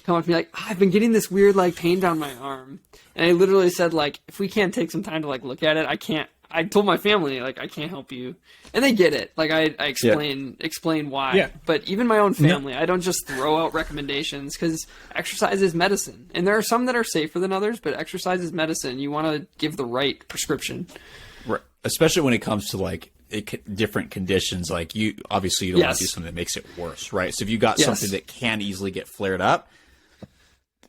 Come up to me like, I've been getting this weird like pain down my arm. And I literally said, like, if we can't take some time to like look at it, I told my family, like, I can't help you. And they get it. Like, I explain why. Yeah. But even my own family, I don't just throw out recommendations, because exercise is medicine. And there are some that are safer than others, but exercise is medicine. You want to give the right prescription. Right. Especially when it comes to, like, different conditions. Like, you don't want to do something that makes it worse, right? So if you got something that can easily get flared up,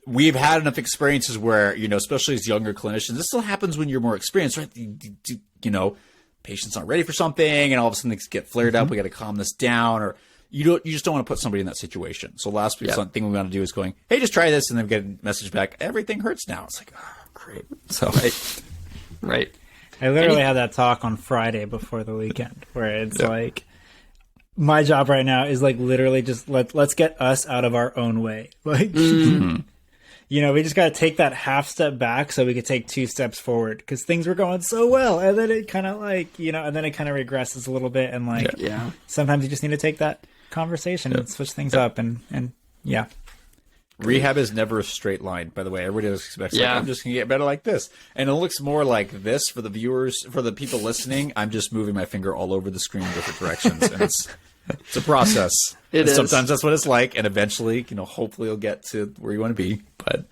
we've had enough experiences where, especially as younger clinicians, this still happens when you're more experienced, right? Patients aren't ready for something and all of a sudden things get flared up. We got to calm this down, or you just don't want to put somebody in that situation. So last week, something we want to do is going, hey, just try this. And then get a message back. Everything hurts now. It's like, oh, great. So, right. I literally had that talk on Friday before the weekend where it's like, my job right now is like literally just let's get us out of our own way. Like, we just got to take that half step back so we could take 2 steps forward, because things were going so well. And then it kind of like, and then it kind of regresses a little bit. And like, sometimes you just need to take that conversation and switch things up. And rehab is never a straight line, by the way. Everybody expects, like, I'm just going to get better like this. And it looks more like this for the viewers, for the people listening. I'm just moving my finger all over the screen in different directions. And it's a process. Sometimes that's what it's like. And eventually, hopefully you'll get to where you want to be. But,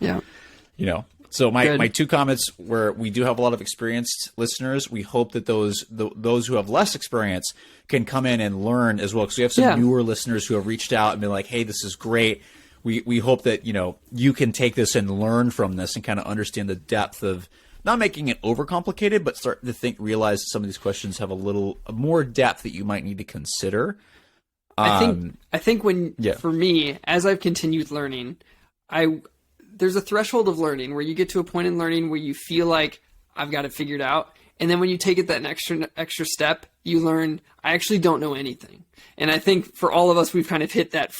so my 2 comments were, we do have a lot of experienced listeners. We hope that those who have less experience can come in and learn as well. Because we have some newer listeners who have reached out and been like, hey, this is great. We hope that, you can take this and learn from this and kind of understand the depth of, not making it overcomplicated, but start to realize that some of these questions have a little more depth that you might need to consider. I think for me, as I've continued learning, there's a threshold of learning where you get to a point in learning where you feel like I've got it figured out. And then when you take it that extra step, you learn, I actually don't know anything. And I think for all of us, we've kind of hit that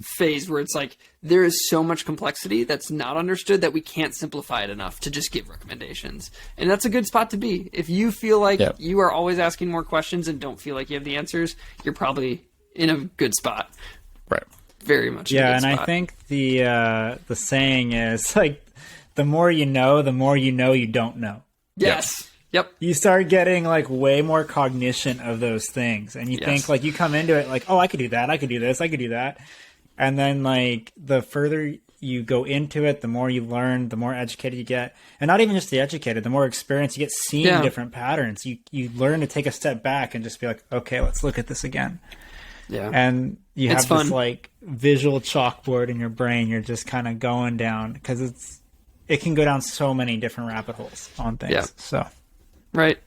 phase where it's like, there is so much complexity that's not understood that we can't simplify it enough to just give recommendations. And that's a good spot to be. If you feel like you are always asking more questions and don't feel like you have the answers, you're probably in a good spot. Right. Very much. Yeah. And I think the saying is like, the more you know you don't know. Yes. Yep. You start getting like way more cognition of those things. And you think like, you come into it like, oh, I could do that. I could do this. I could do that. And then, like, the further you go into it, the more you learn, the more educated you get. And not even just the educated, the more experience you get seeing different patterns. You learn to take a step back and just be like, okay, let's look at this again. Yeah. And you have this, like, visual chalkboard in your brain. You're just kind of going down, because it can go down so many different rabbit holes on things. Yeah. So. Right.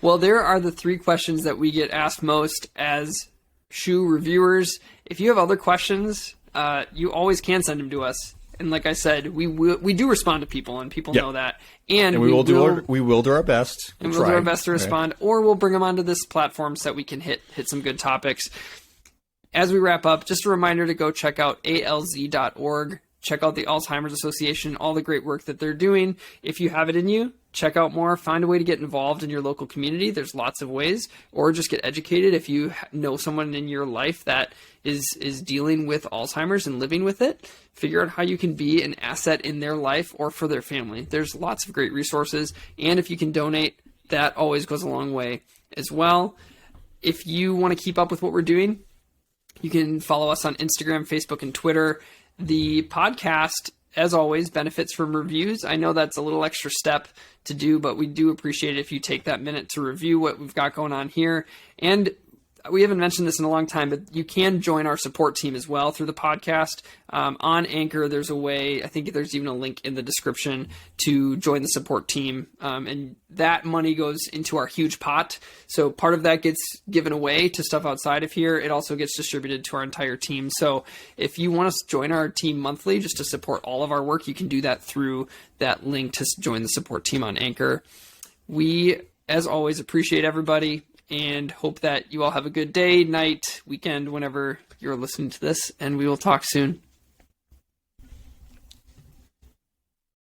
Well, there are the 3 questions that we get asked most as shoe reviewers. If you have other questions, you always can send them to us. And like I said, we do respond to people, and people know that. And we will do our best. And we'll do our best to respond, or we'll bring them onto this platform so that we can hit some good topics. As we wrap up, just a reminder to go check out alz.org. Check out the Alzheimer's Association, all the great work that they're doing. If you have it in you, check out more. Find a way to get involved in your local community. There's lots of ways. Or just get educated. If you know someone in your life that is dealing with Alzheimer's and living with it, figure out how you can be an asset in their life or for their family. There's lots of great resources. And if you can donate, that always goes a long way as well. If you want to keep up with what we're doing, You can follow us on Instagram, Facebook, and Twitter. The podcast, as always, benefits from reviews. I know that's a little extra step to do, but we do appreciate it if you take that minute to review what we've got going on here. And we haven't mentioned this in a long time, but you can join our support team as well through the podcast. On Anchor, there's a way, I think there's even a link in the description to join the support team. And that money goes into our huge pot. So part of that gets given away to stuff outside of here. It also gets distributed to our entire team. So if you want to join our team monthly just to support all of our work, you can do that through that link to join the support team on Anchor. We, as always, appreciate everybody, and hope that you all have a good day, night, weekend, whenever you're listening to this, and we will talk soon.